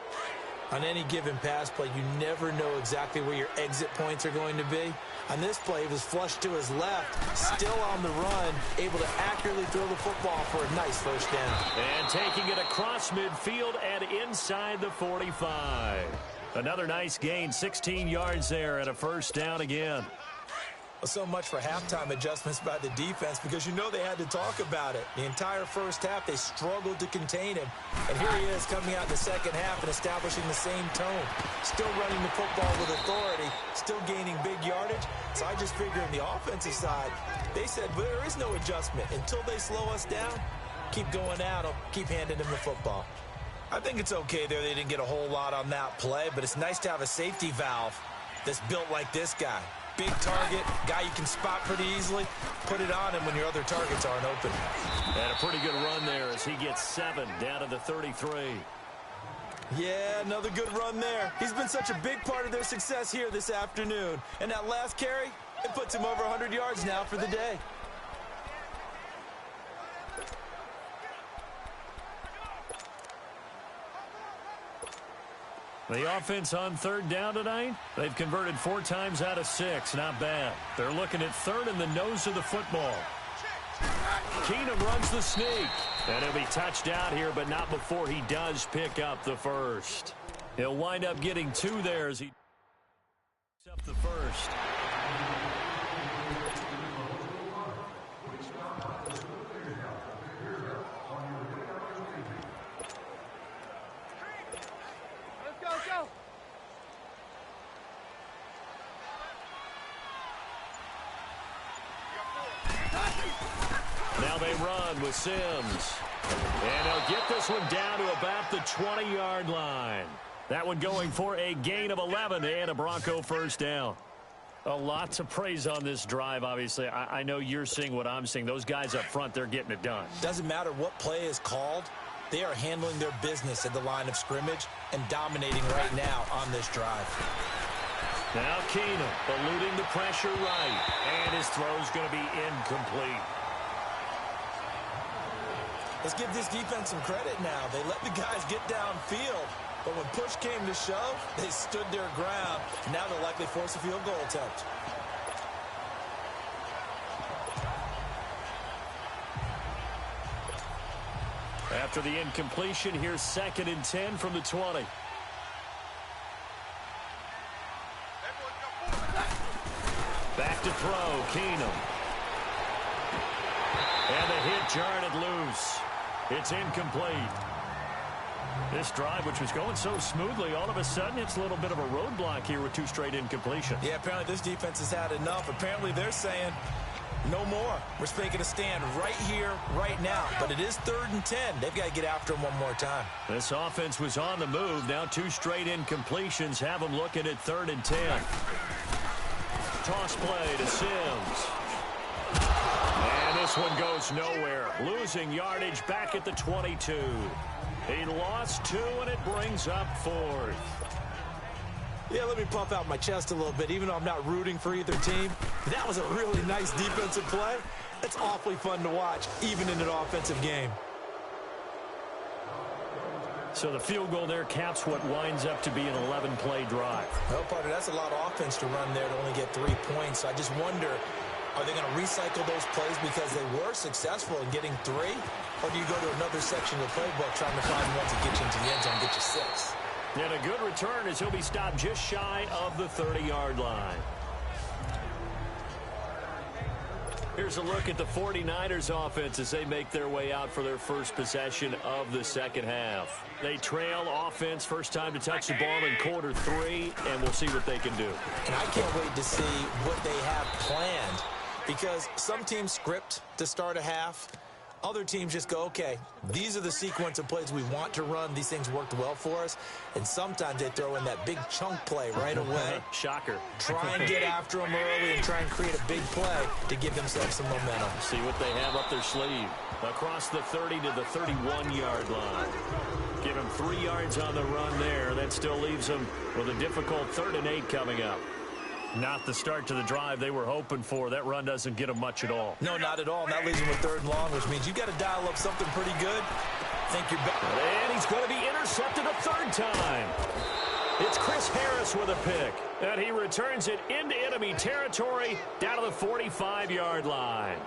On any given pass play, you never know exactly where your exit points are going to be. On this play, it was flushed to his left, still on the run, able to accurately throw the football for a nice first down. And taking it across midfield and inside the 45. Another nice gain, 16 yards there, and a first down again. So much for halftime adjustments by the defense because you know they had to talk about it. The entire first half, they struggled to contain him. And here he is coming out in the second half and establishing the same tone. Still running the football with authority, still gaining big yardage. So I just figure on the offensive side, they said, well, there is no adjustment. Until they slow us down, keep going at them, keep handing them the football. I think it's okay there. They didn't get a whole lot on that play, but it's nice to have a safety valve that's built like this guy. Big target, guy you can spot pretty easily. Put it on him when your other targets aren't open. And a pretty good run there as he gets 7 down to the 33. Yeah, another good run there. He's been such a big part of their success here this afternoon. And that last carry, it puts him over 100 yards now for the day. The offense on 3rd down tonight, they've converted 4 times out of 6. Not bad. They're looking at 3rd in the nose of the football. Keenum runs the sneak. And he'll be touched out here, but not before he does pick up the first. He'll wind up getting 2 there as he picks up the first. Now they run with Sims. And he'll get this one down to about the 20-yard line. That one going for a gain of 11 and a Bronco first down. A lot to praise on this drive, obviously. I know you're seeing what I'm seeing. Those guys up front, they're getting it done. Doesn't matter what play is called. They are handling their business at the line of scrimmage and dominating right now on this drive. Now Keenum eluding the pressure right. And his throw's going to be incomplete. Let's give this defense some credit now. They let the guys get downfield, but when push came to shove, they stood their ground. Now they'll likely force a field goal attempt. After the incompletion, here's 2nd and 10 from the 20. Back to throw, Keenum. And the hit jarred it loose. It's incomplete. This drive, which was going so smoothly, all of a sudden it's a little bit of a roadblock here with 2 straight incompletions. Yeah, apparently this defense has had enough. Apparently they're saying no more. We're making a stand right here, right now. But it is 3rd and 10. They've got to get after him one more time. This offense was on the move. Now 2 straight incompletions have them looking at 3rd and 10. Toss play to Sims. And this one goes nowhere. Losing yardage back at the 22. He lost 2, and it brings up 4th. Yeah, let me puff out my chest a little bit, even though I'm not rooting for either team. That was a really nice defensive play. It's awfully fun to watch, even in an offensive game. So the field goal there caps what winds up to be an 11-play drive. Well, partner, that's a lot of offense to run there to only get 3 points. I just wonder, are they going to recycle those plays because they were successful in getting 3? Or do you go to another section of the playbook trying to find one to get you into the end zone and get you 6? And a good return as he'll be stopped just shy of the 30-yard line. Here's a look at the 49ers offense as they make their way out for their first possession of the second half. They trail offense, first time to touch the ball in quarter 3, and we'll see what they can do. And I can't wait to see what they have planned, because some teams script to start a half. Other teams just go, okay, these are the sequence of plays we want to run. These things worked well for us. And sometimes they throw in that big chunk play right away. Shocker. Try and get after them early and try and create a big play to give themselves some momentum. See what they have up their sleeve. Across the 30 to the 31-yard line. Give him 3 yards on the run there. That still leaves him with a difficult 3rd and 8 coming up. Not the start to the drive they were hoping for. That run doesn't get them much at all. No, not at all. And that leaves them with 3rd and long, which means you've got to dial up something pretty good. Think you're back. And he's going to be intercepted a 3rd time. It's Chris Harris with a pick. And he returns it into enemy territory down to the 45-yard line.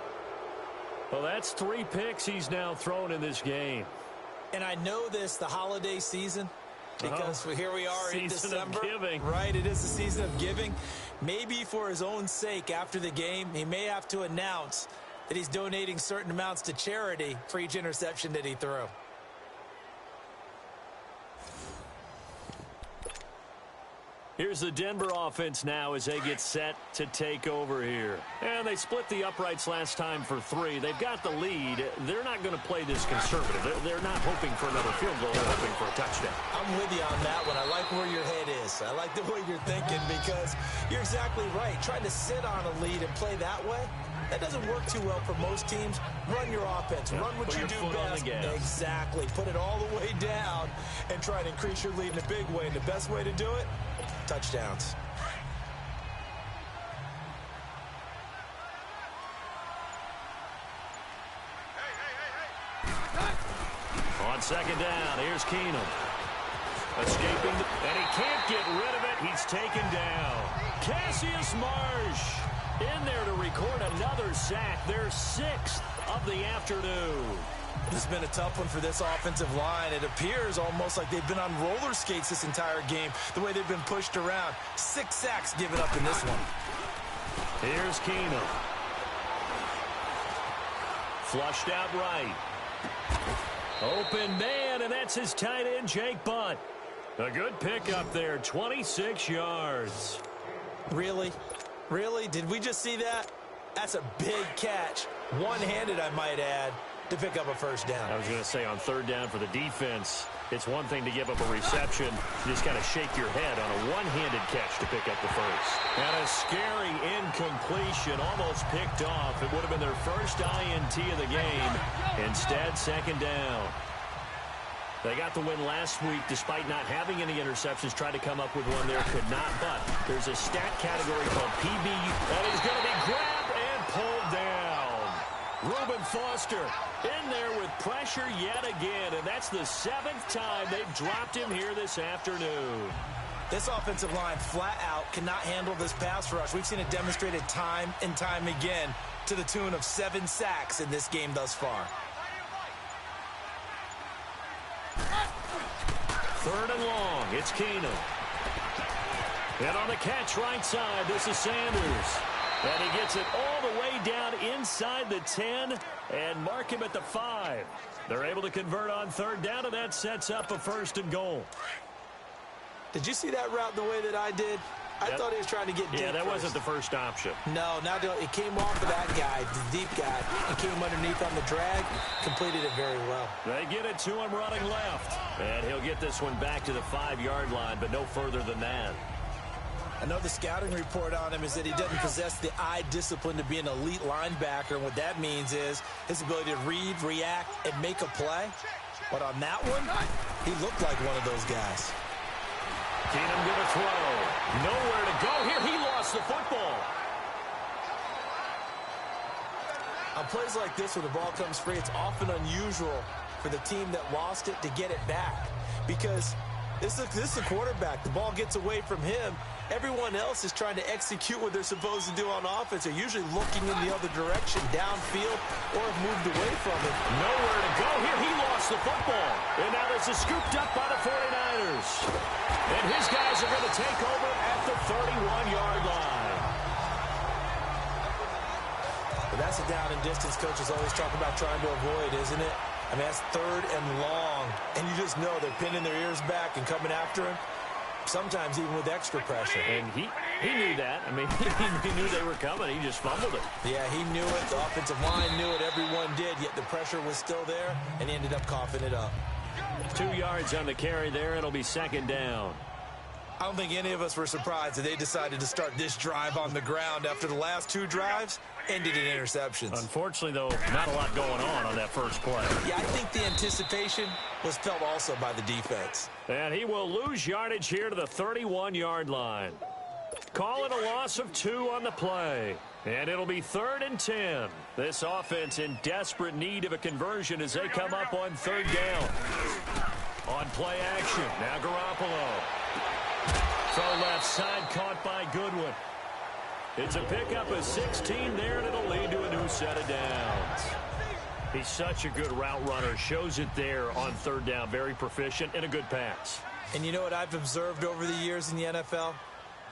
Well, that's 3 picks he's now thrown in this game. And I know this, the holiday season, because here we are in December. Season of giving. Right, it is the season of giving. Maybe for his own sake after the game, he may have to announce that he's donating certain amounts to charity for each interception that he threw. Here's the Denver offense now as they get set to take over here. And they split the uprights last time for 3. They've got the lead. They're not going to play this conservative. They're not hoping for another field goal. They're hoping for a touchdown. I'm with you on that one. I like where your head is. I like the way you're thinking, because you're exactly right. Trying to sit on a lead and play that way, that doesn't work too well for most teams. Run your offense. Run what you do best. Exactly. Put it all the way down and try to increase your lead in a big way. And the best way to do it, touchdowns. On 2nd down, here's Keenum. Escaping, and he can't get rid of it. He's taken down. Cassius Marsh in there to record another sack. Their 6th of the afternoon. This has been a tough one for this offensive line. It appears almost like they've been on roller skates this entire game, the way they've been pushed around. 6 sacks given up in this one. Here's Keenum. Flushed out right. Open man, and that's his tight end, Jake Butt. A good pickup there, 26 yards. Really? Really? Did we just see that? That's a big catch. One-handed, I might add, to pick up a first down. I was going to say, on 3rd down for the defense, it's one thing to give up a reception. You just got to shake your head on a one-handed catch to pick up the first. And a scary incompletion, almost picked off. It would have been their first INT of the game. Instead, 2nd down. They got the win last week despite not having any interceptions. Tried to come up with one there, could not. But there's a stat category called PB, and he's going to be grabbed and pulled down. Reuben Foster in there with pressure yet again, and that's the 7th time they've dropped him here this afternoon. This offensive line flat out cannot handle this pass rush. We've seen it demonstrated time and time again to the tune of 7 sacks in this game thus far. 3rd and long. It's Keenum. And on the catch right side, this is Sanders. And he gets it all the way down inside the 10 and mark him at the 5. They're able to convert on 3rd down, and that sets up a 1st and goal. Did you see that route the way that I did? I thought he was trying to get deep. Yeah, that first. wasn't the first option. No, it came off of that guy, the deep guy, and came underneath on the drag, completed it very well. They get it to him running left. And he'll get this one back to the 5-yard line, but no further than that. I know the scouting report on him is that he doesn't possess the eye discipline to be an elite linebacker. And what that means is his ability to read, react, and make a play. But on that one, he looked like one of those guys. Keenum going to throw. Nowhere to go here. He lost the football. On plays like this where the ball comes free, it's often unusual for the team that lost it to get it back. Because this is the quarterback. The ball gets away from him. Everyone else is trying to execute what they're supposed to do on offense. They're usually looking in the other direction, downfield, or have moved away from it. Nowhere to go here. He lost the football. And now this is scooped up by the 49ers. And his guys are going to take over at the 31-yard line. But that's a down and distance coaches always talk about trying to avoid, isn't it? I mean, that's 3rd and long. And you just know they're pinning their ears back and coming after him. Sometimes even with extra pressure. And he knew that. I mean, he knew they were coming. He just fumbled it. Yeah, he knew it. The offensive line knew it. Everyone did. Yet the pressure was still there, and he ended up coughing it up. 2 yards on the carry there. It'll be 2nd down. I don't think any of us were surprised that they decided to start this drive on the ground after the last 2 drives ended in interceptions. Unfortunately, though, not a lot going on that first play. Yeah, I think the anticipation was felt also by the defense. And he will lose yardage here to the 31-yard line. Call it a loss of 2 on the play. And it'll be 3rd and 10. This offense in desperate need of a conversion as they come up on 3rd down. On play action, now Garoppolo. Throw left side, caught by Goodwin. It's a pickup of 16 there, and it'll lead to a new set of downs. He's such a good route runner. Shows it there on 3rd down. Very proficient and a good pass. And you know what I've observed over the years in the NFL?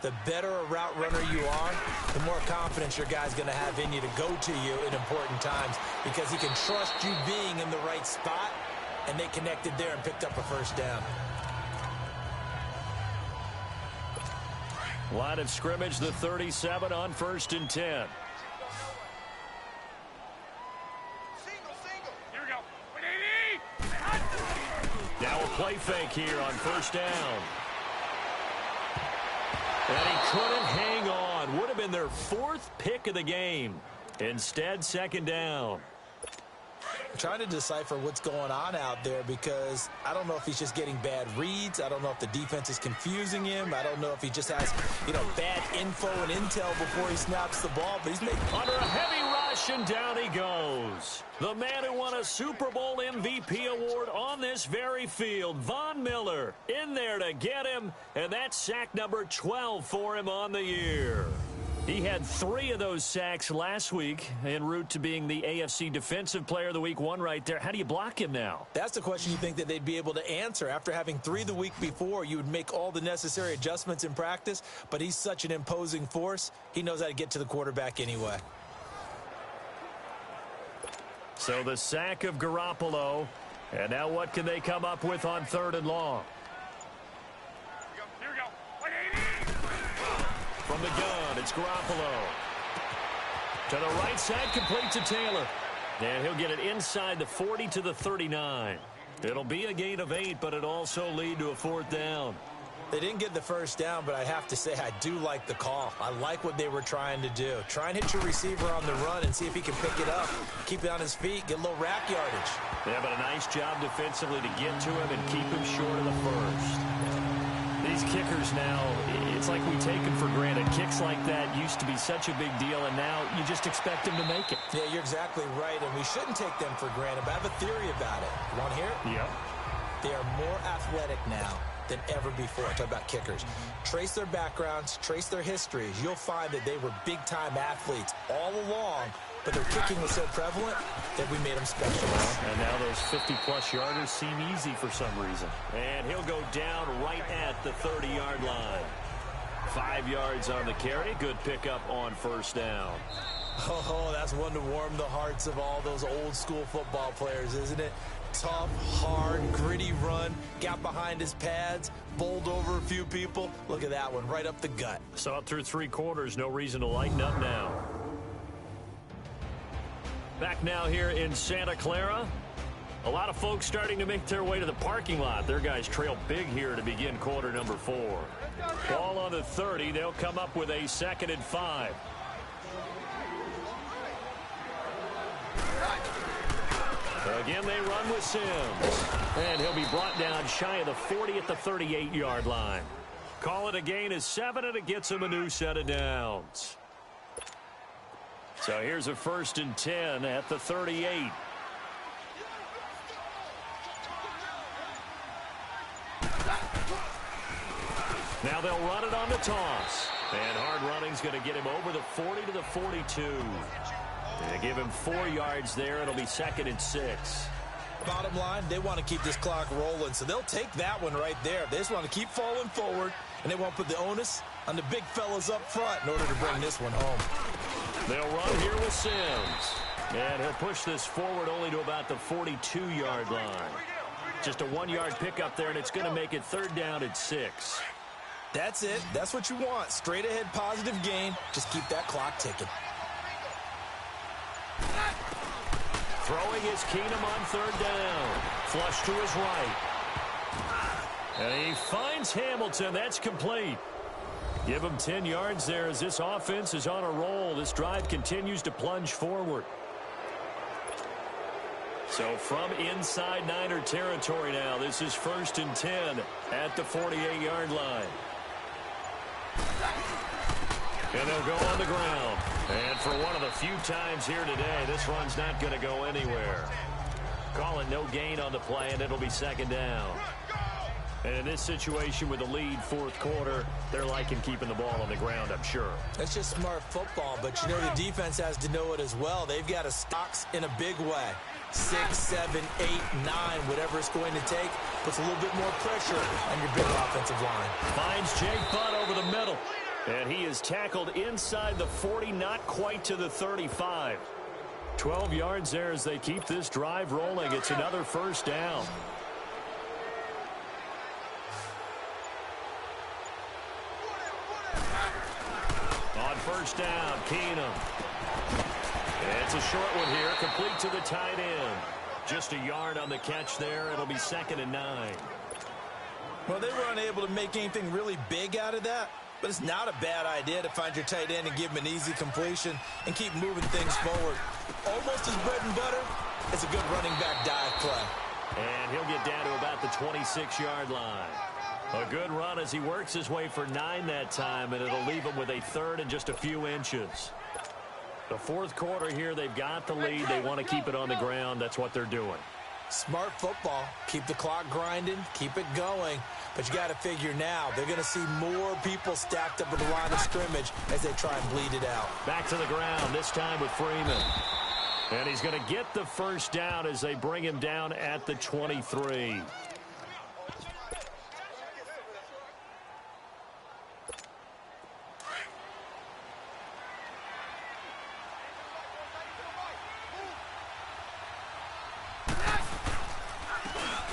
The better a route runner you are, the more confidence your guy's going to have in you to go to you in important times because he can trust you being in the right spot, and they connected there and picked up a 1st down. Line of scrimmage, the 37 on 1st and 10. Here we go. Now a play fake here on 1st down. And he couldn't hang on. Would have been their 4th pick of the game. Instead, 2nd down. I'm trying to decipher what's going on out there because I don't know if he's just getting bad reads. I don't know if the defense is confusing him. I don't know if he just has, bad info and intel before he snaps the ball. But he's under a heavy rush, and down he goes. The man who won a Super Bowl MVP award on this very field, Von Miller, in there to get him, and that's sack number 12 for him on the year. He had 3 of those sacks last week en route to being the AFC Defensive Player of the Week 1 right there. How do you block him now? That's the question you think that they'd be able to answer. After having 3 the week before, you would make all the necessary adjustments in practice, but he's such an imposing force, he knows how to get to the quarterback anyway. So the sack of Garoppolo, and now what can they come up with on 3rd and long? Here we go. From the gun, it's Garoppolo. To the right side, complete to Taylor. And he'll get it inside the 40 to the 39. It'll be a gain of 8, but it'll also lead to a 4th down. They didn't get the 1st down, but I have to say I do like the call. I like what they were trying to do. Try and hit your receiver on the run and see if he can pick it up, keep it on his feet, get a little rack yardage. Yeah, but a nice job defensively to get to him and keep him short of the 1st. These kickers quarters now, it's like we take them for granted. Kicks like that used to be such a big deal, and now you just expect them to make it. Yeah, you're exactly right, and we shouldn't take them for granted, but I have a theory about it. You want to hear it? Yep. They are more athletic now than ever before. I'm talking about kickers. Trace their backgrounds, trace their histories. You'll find that they were big-time athletes all along, but their kicking was so prevalent that we made them specialists. And now those 50-plus yarders seem easy for some reason. And he'll go down right at the 30-yard line. 5 yards on the carry. Good pickup on first down. Oh, that's one to warm the hearts of all those old-school football players, isn't it? Tough, hard, gritty run. Got behind his pads, bowled over a few people. Look at that one, right up the gut. So up through 3 quarters, no reason to lighten up now. Back now here in Santa Clara. A lot of folks starting to make their way to the parking lot. Their guys trail big here to begin quarter number 4. Ball on the 30. They'll come up with a 2nd and 5. Again, they run with Sims. And he'll be brought down shy of the 40 at the 38-yard line. Call it a gain of 7, and it gets him a new set of downs. So here's a 1st and 10 at the 38. Now they'll run it on the toss. And hard running's going to get him over the 40 to the 42. They give him 4 yards there. It'll be 2nd and 6. Bottom line, they want to keep this clock rolling, so they'll take that one right there. They just want to keep falling forward, and they won't put the onus on the big fellas up front in order to bring this one home. They'll run here with Sims. And he'll push this forward only to about the 42-yard line. Just a 1-yard pickup there, and it's going to make it 3rd down and 6. That's it. That's what you want. Straight ahead positive gain. Just keep that clock ticking. Throwing is Keenum on 3rd down. Flush to his right. And he finds Hamilton. That's complete. Give him 10 yards there as this offense is on a roll. This drive continues to plunge forward. So from inside Niner territory now, this is 1st and 10 at the 48-yard line. And they'll go on the ground. And for one of the few times here today, this run's not going to go anywhere. Call it no gain on the play, and it'll be 2nd down. And in this situation with the lead 4th quarter, they're liking keeping the ball on the ground, I'm sure. That's just smart football, but you know the defense has to know it as well. They've got to stocks in a big way. 6, 7, 8, 9, whatever it's going to take, puts a little bit more pressure on your big offensive line. Finds Jake Butt over the middle. And he is tackled inside the 40, not quite to the 35. 12 yards there as they keep this drive rolling. It's another 1st down. On 1st down, Keenum. It's a short one here, complete to the tight end. Just a yard on the catch there. It'll be 2nd and 9. Well, they were unable to make anything really big out of that. But it's not a bad idea to find your tight end and give him an easy completion and keep moving things forward. Almost as bread and butter as a good running back dive play. And he'll get down to about the 26-yard line. A good run as he works his way for 9 that time, and it'll leave him with a 3rd and just a few inches. The 4th quarter here, they've got the lead. They want to keep it on the ground. That's what they're doing. Smart football. Keep the clock grinding. Keep it going. But you got to figure now, they're going to see more people stacked up at the line of scrimmage as they try and bleed it out. Back to the ground, this time with Freeman. And he's going to get the 1st down as they bring him down at the 23.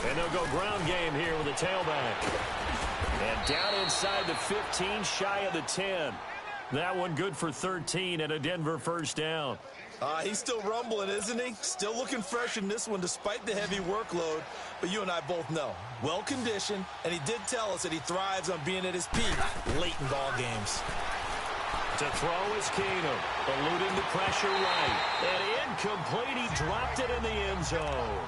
And they'll go ground game here with a tailback. And down inside the 15, shy of the 10. That one good for 13 and a Denver 1st down. He's still rumbling, isn't he? Still looking fresh in this one despite the heavy workload. But you and I both know, well-conditioned, and he did tell us that he thrives on being at his peak late in ball games. To throw is Keenum, eluding the pressure right. And incomplete, he dropped it in the end zone.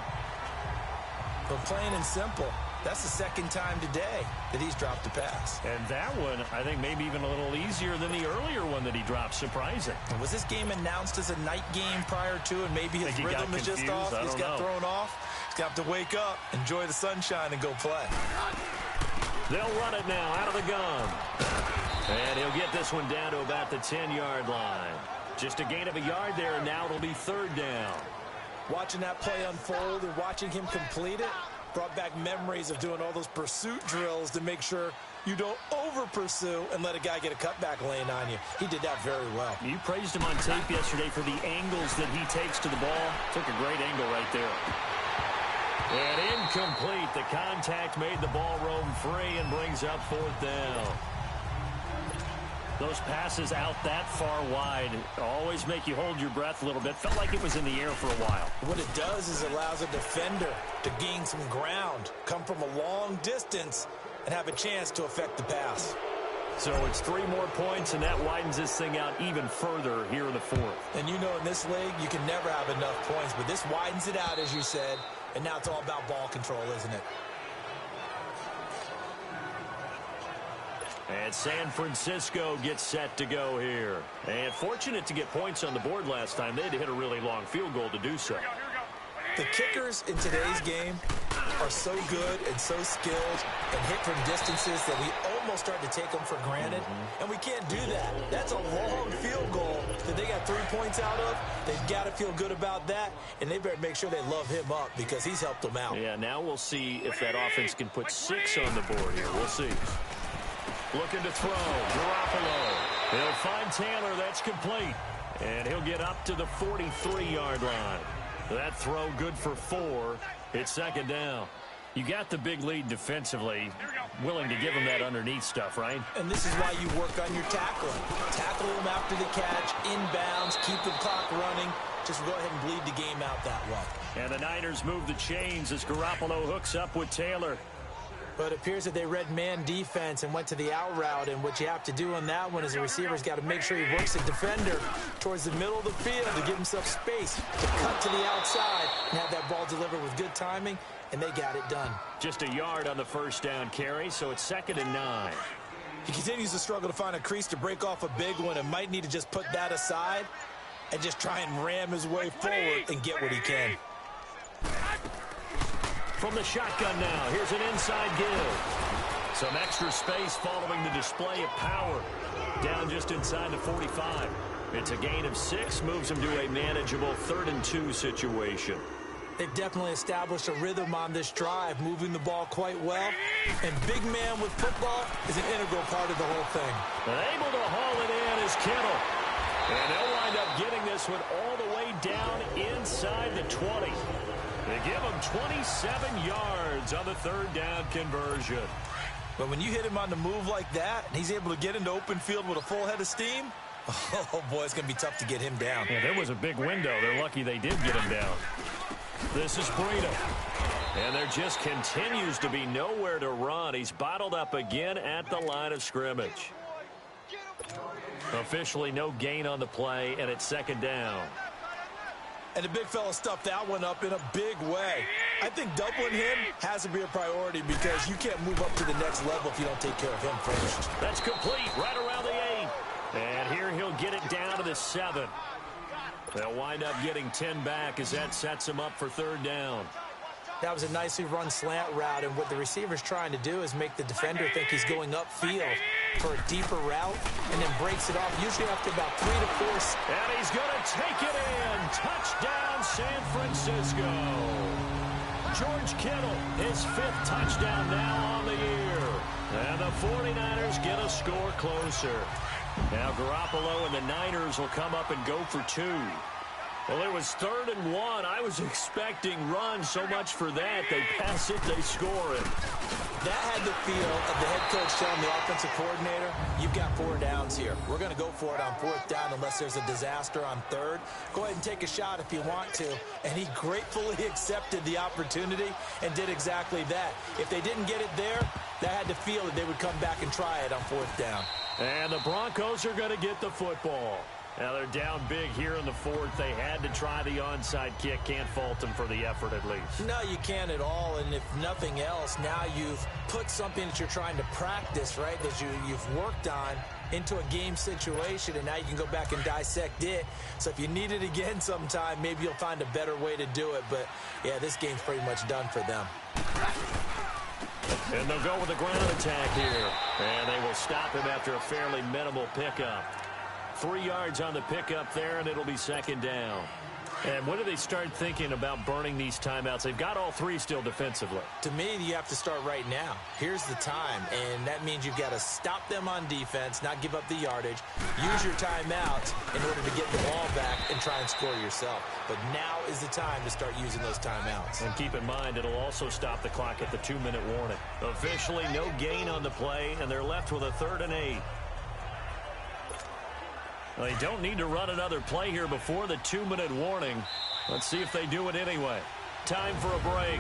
But plain and simple, That's the second time today that he's dropped a pass. And that one, I think, maybe even a little easier than the earlier one that he dropped. Surprising. Was this game announced as a night game prior to, and maybe his rhythm is just off? He's got thrown off. He's got to wake up, enjoy the sunshine, and go play. They'll run it now out of the gun. And he'll get this one down to about the 10-yard line. Just a gain of a yard there, and now it'll be third down. Watching that play unfold and watching him complete it brought back memories of doing all those pursuit drills to make sure you don't over-pursue and let a guy get a cutback lane on you. He did that very well. You praised him on tape yesterday for the angles that he takes to the ball. Took a great angle right there. And incomplete. The contact made the ball roam free and brings up fourth down. Those passes out that far wide always make you hold your breath a little bit. Felt like it was in the air for a while. What it does is it allows a defender to gain some ground, come from a long distance, and have a chance to affect the pass. So it's 3 more points, and that widens this thing out even further here in the fourth. And you know in this league, you can never have enough points, but this widens it out, as you said, and now it's all about ball control, isn't it? And San Francisco gets set to go here. And fortunate to get points on the board last time. They had to hit a really long field goal to do so. The kickers in today's game are so good and so skilled and hit from distances that we almost start to take them for granted. And we can't do that. That's a long field goal that they got 3 points out of. They've got to feel good about that, and they better make sure they love him up because he's helped them out. Yeah, now we'll see if that offense can put 6 on the board here. We'll see. Looking to throw. Garoppolo. He'll find Taylor. That's complete. And he'll get up to the 43-yard line. That throw good for 4. It's second down. You got the big lead defensively. Willing to give him that underneath stuff, right? And this is why you work on your tackling. Tackle him after the catch, inbounds, keep the clock running. Just go ahead and bleed the game out that way. And the Niners move the chains as Garoppolo hooks up with Taylor. But it appears that they read man defense and went to the out route. And what you have to do on that one is the receiver's got to make sure he works the defender towards the middle of the field to give himself space to cut to the outside and have that ball delivered with good timing. And they got it done. Just a yard on the first down carry, so it's 2nd and 9. He continues to struggle to find a crease to break off a big one and might need to just put that aside and just try and ram his way forward and get what he can. From the shotgun now, here's an inside give. Some extra space following the display of power. Down just inside the 45. It's a gain of 6, moves him to a manageable 3rd and 2 situation. They've definitely established a rhythm on this drive, moving the ball quite well. And big man with football is an integral part of the whole thing. And able to haul it in is Kittle. And they'll wind up getting this one all the way down inside the 20. They give him 27 yards on the 3rd down conversion. But when you hit him on the move like that, and he's able to get into open field with a full head of steam, oh boy, it's going to be tough to get him down. Yeah, there was a big window. They're lucky they did get him down. This is Breida. And there just continues to be nowhere to run. He's bottled up again at the line of scrimmage. Officially no gain on the play, and it's 2nd down. And the big fella stuffed that one up in a big way. I think doubling him has to be a priority because you can't move up to the next level if you don't take care of him first. That's complete right around the 8. And here he'll get it down to the 7. They'll wind up getting 10 back as that sets him up for 3rd down. That was a nicely run slant route, and what the receiver's trying to do is make the defender think he's going upfield for a deeper route, and then breaks it off, usually after about 3 to 4. And he's going to take it in. Touchdown, San Francisco. George Kittle, his 5th touchdown now on the year. And the 49ers get a score closer. Now Garoppolo and the Niners will come up and go for 2. Well, it was 3rd and 1. I was expecting run so much for that. They pass it, they score it. That had the feel of the head coach telling the offensive coordinator, you've got 4 downs here. We're going to go for it on 4th down unless there's a disaster on 3rd. Go ahead and take a shot if you want to. And he gratefully accepted the opportunity and did exactly that. If they didn't get it there, that had the feel that they would come back and try it on 4th down. And the Broncos are going to get the football. Now they're down big here in the fourth. They had to try the onside kick. Can't fault them for the effort at least. No, you can't at all. And if nothing else, now you've put something that you're trying to practice, right, that you've worked on into a game situation, and now you can go back and dissect it. So if you need it again sometime, maybe you'll find a better way to do it. But, yeah, this game's pretty much done for them. And they'll go with a ground attack here. And they will stop him after a fairly minimal pickup. 3 yards on the pickup there, and it'll be second down. And when do they start thinking about burning these timeouts? They've got all three still defensively. To me, you have to start right now. Here's the time, and that means you've got to stop them on defense, not give up the yardage, use your timeouts in order to get the ball back and try and score yourself. But now is the time to start using those timeouts. And keep in mind, it'll also stop the clock at the 2-minute warning. Officially, no gain on the play, and they're left with a 3rd and 8. They don't need to run another play here before the 2-minute warning. Let's see if they do it anyway. Time for a break.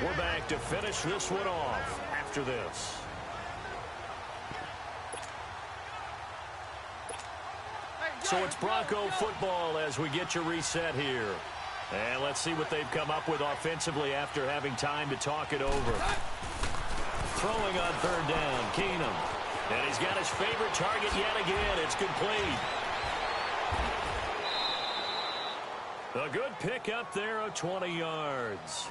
We're back to finish this one off after this. So it's Bronco football as we get you reset here. And let's see what they've come up with offensively after having time to talk it over. Throwing on 3rd down, Keenum. And he's got his favorite target yet again. It's complete. A good pick up there of 20 yards.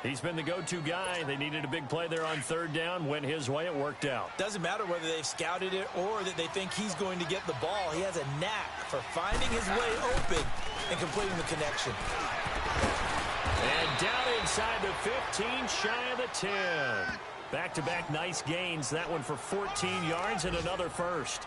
He's been the go-to guy. They needed a big play there on 3rd down. Went his way. It worked out. Doesn't matter whether they've scouted it or that they think he's going to get the ball. He has a knack for finding his way open and completing the connection. And down inside the 15, shy of the 10. Back-to-back nice gains. That one for 14 yards and another first.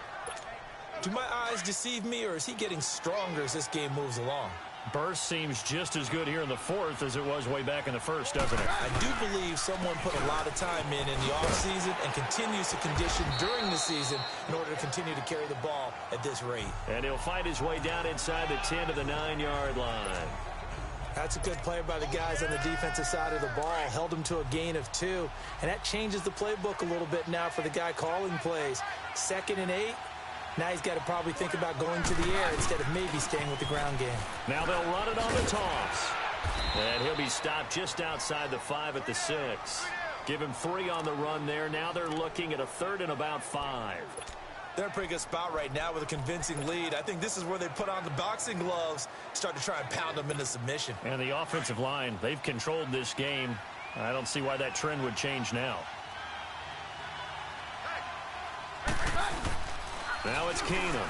Do my eyes deceive me, or is he getting stronger as this game moves along? Burst seems just as good here in the fourth as it was way back in the first, doesn't it? I do believe someone put a lot of time in the offseason and continues to condition during the season in order to continue to carry the ball at this rate. And he'll fight his way down inside the 10 to the 9-yard line. That's a good play by the guys on the defensive side of the ball. Held him to a gain of 2. And that changes the playbook a little bit now for the guy calling plays. 2nd and 8. Now he's got to probably think about going to the air instead of maybe staying with the ground game. Now they'll run it on the toss. And he'll be stopped just outside the 5 at the 6. Give him 3 on the run there. Now they're looking at a 3rd and about 5. They're in a pretty good spot right now with a convincing lead. I think this is where they put on the boxing gloves, start to try and pound them into submission. And the offensive line, they've controlled this game. I don't see why that trend would change now. Now it's Keenum.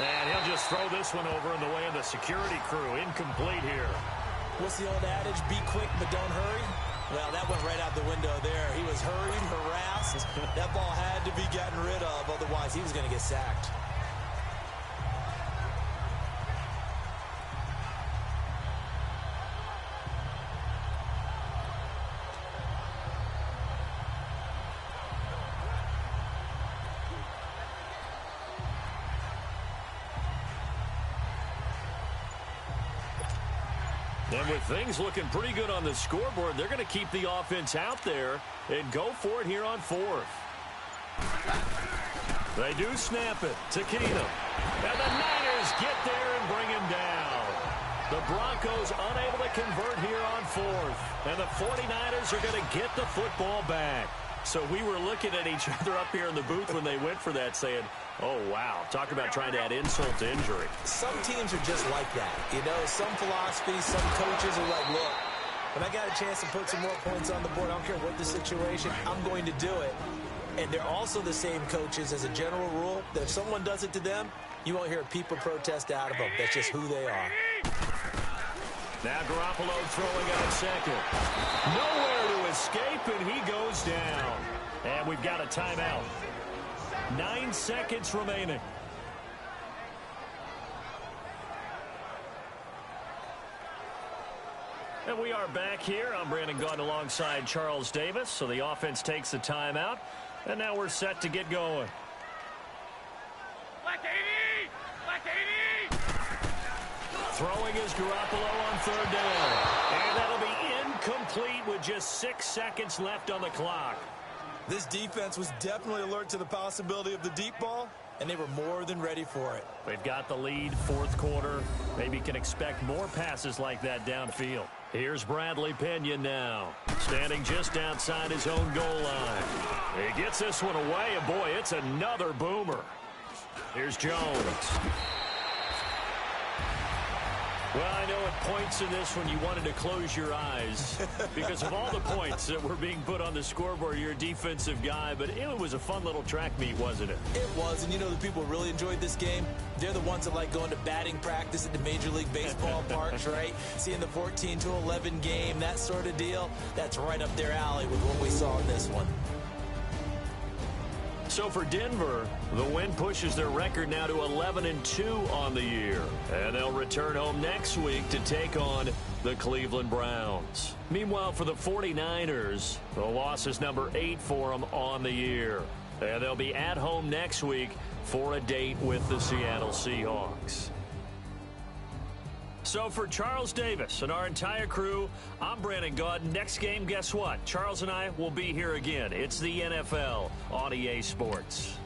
And he'll just throw this one over in the way of the security crew. Incomplete here. What's the old adage? Be quick, but don't hurry. Well, that went right out the window there. He was hurried, harassed. That ball had to be gotten rid of, otherwise he was going to get sacked. And with things looking pretty good on the scoreboard, they're going to keep the offense out there and go for it here on 4th. They do snap it to Keenum. And the Niners get there and bring him down. The Broncos unable to convert here on 4th. And the 49ers are going to get the football back. So we were looking at each other up here in the booth when they went for that saying, oh, wow, talk about trying to add insult to injury. Some teams are just like that. You know, some philosophies, some coaches are like, look, when I got a chance to put some more points on the board, I don't care what the situation, I'm going to do it. And they're also the same coaches as a general rule that if someone does it to them, you won't hear a peep of protest out of them. That's just who they are. Now Garoppolo throwing out second. Nowhere to escape, and he goes down. And we've got a timeout. 9 seconds remaining. And we are back here. I'm Brandon Gaudin alongside Charles Davis. So the offense takes the timeout. And now we're set to get going. Black 80! Black 80! Throwing is Garoppolo on 3rd down. And that'll be incomplete with just 6 seconds left on the clock. This defense was definitely alert to the possibility of the deep ball, and they were more than ready for it. They've got the lead, fourth quarter. Maybe can expect more passes like that downfield. Here's Bradley Pinion now, standing just outside his own goal line. He gets this one away, and boy, it's another boomer. Here's Jones. Well, I know at points in this when you wanted to close your eyes because of all the points that were being put on the scoreboard. You're a defensive guy, but it was a fun little track meet, wasn't it? It was, and you know the people who really enjoyed this game? They're the ones that like going to batting practice at the Major League Baseball parks, right? Seeing the 14-11 game, that sort of deal. That's right up their alley with what we saw in this one. So for Denver, the win pushes their record now to 11-2 on the year. And they'll return home next week to take on the Cleveland Browns. Meanwhile, for the 49ers, the loss is number 8 for them on the year. And they'll be at home next week for a date with the Seattle Seahawks. So for Charles Davis and our entire crew, I'm Brandon Gaud. Next game, guess what? Charles and I will be here again. It's the NFL on EA Sports.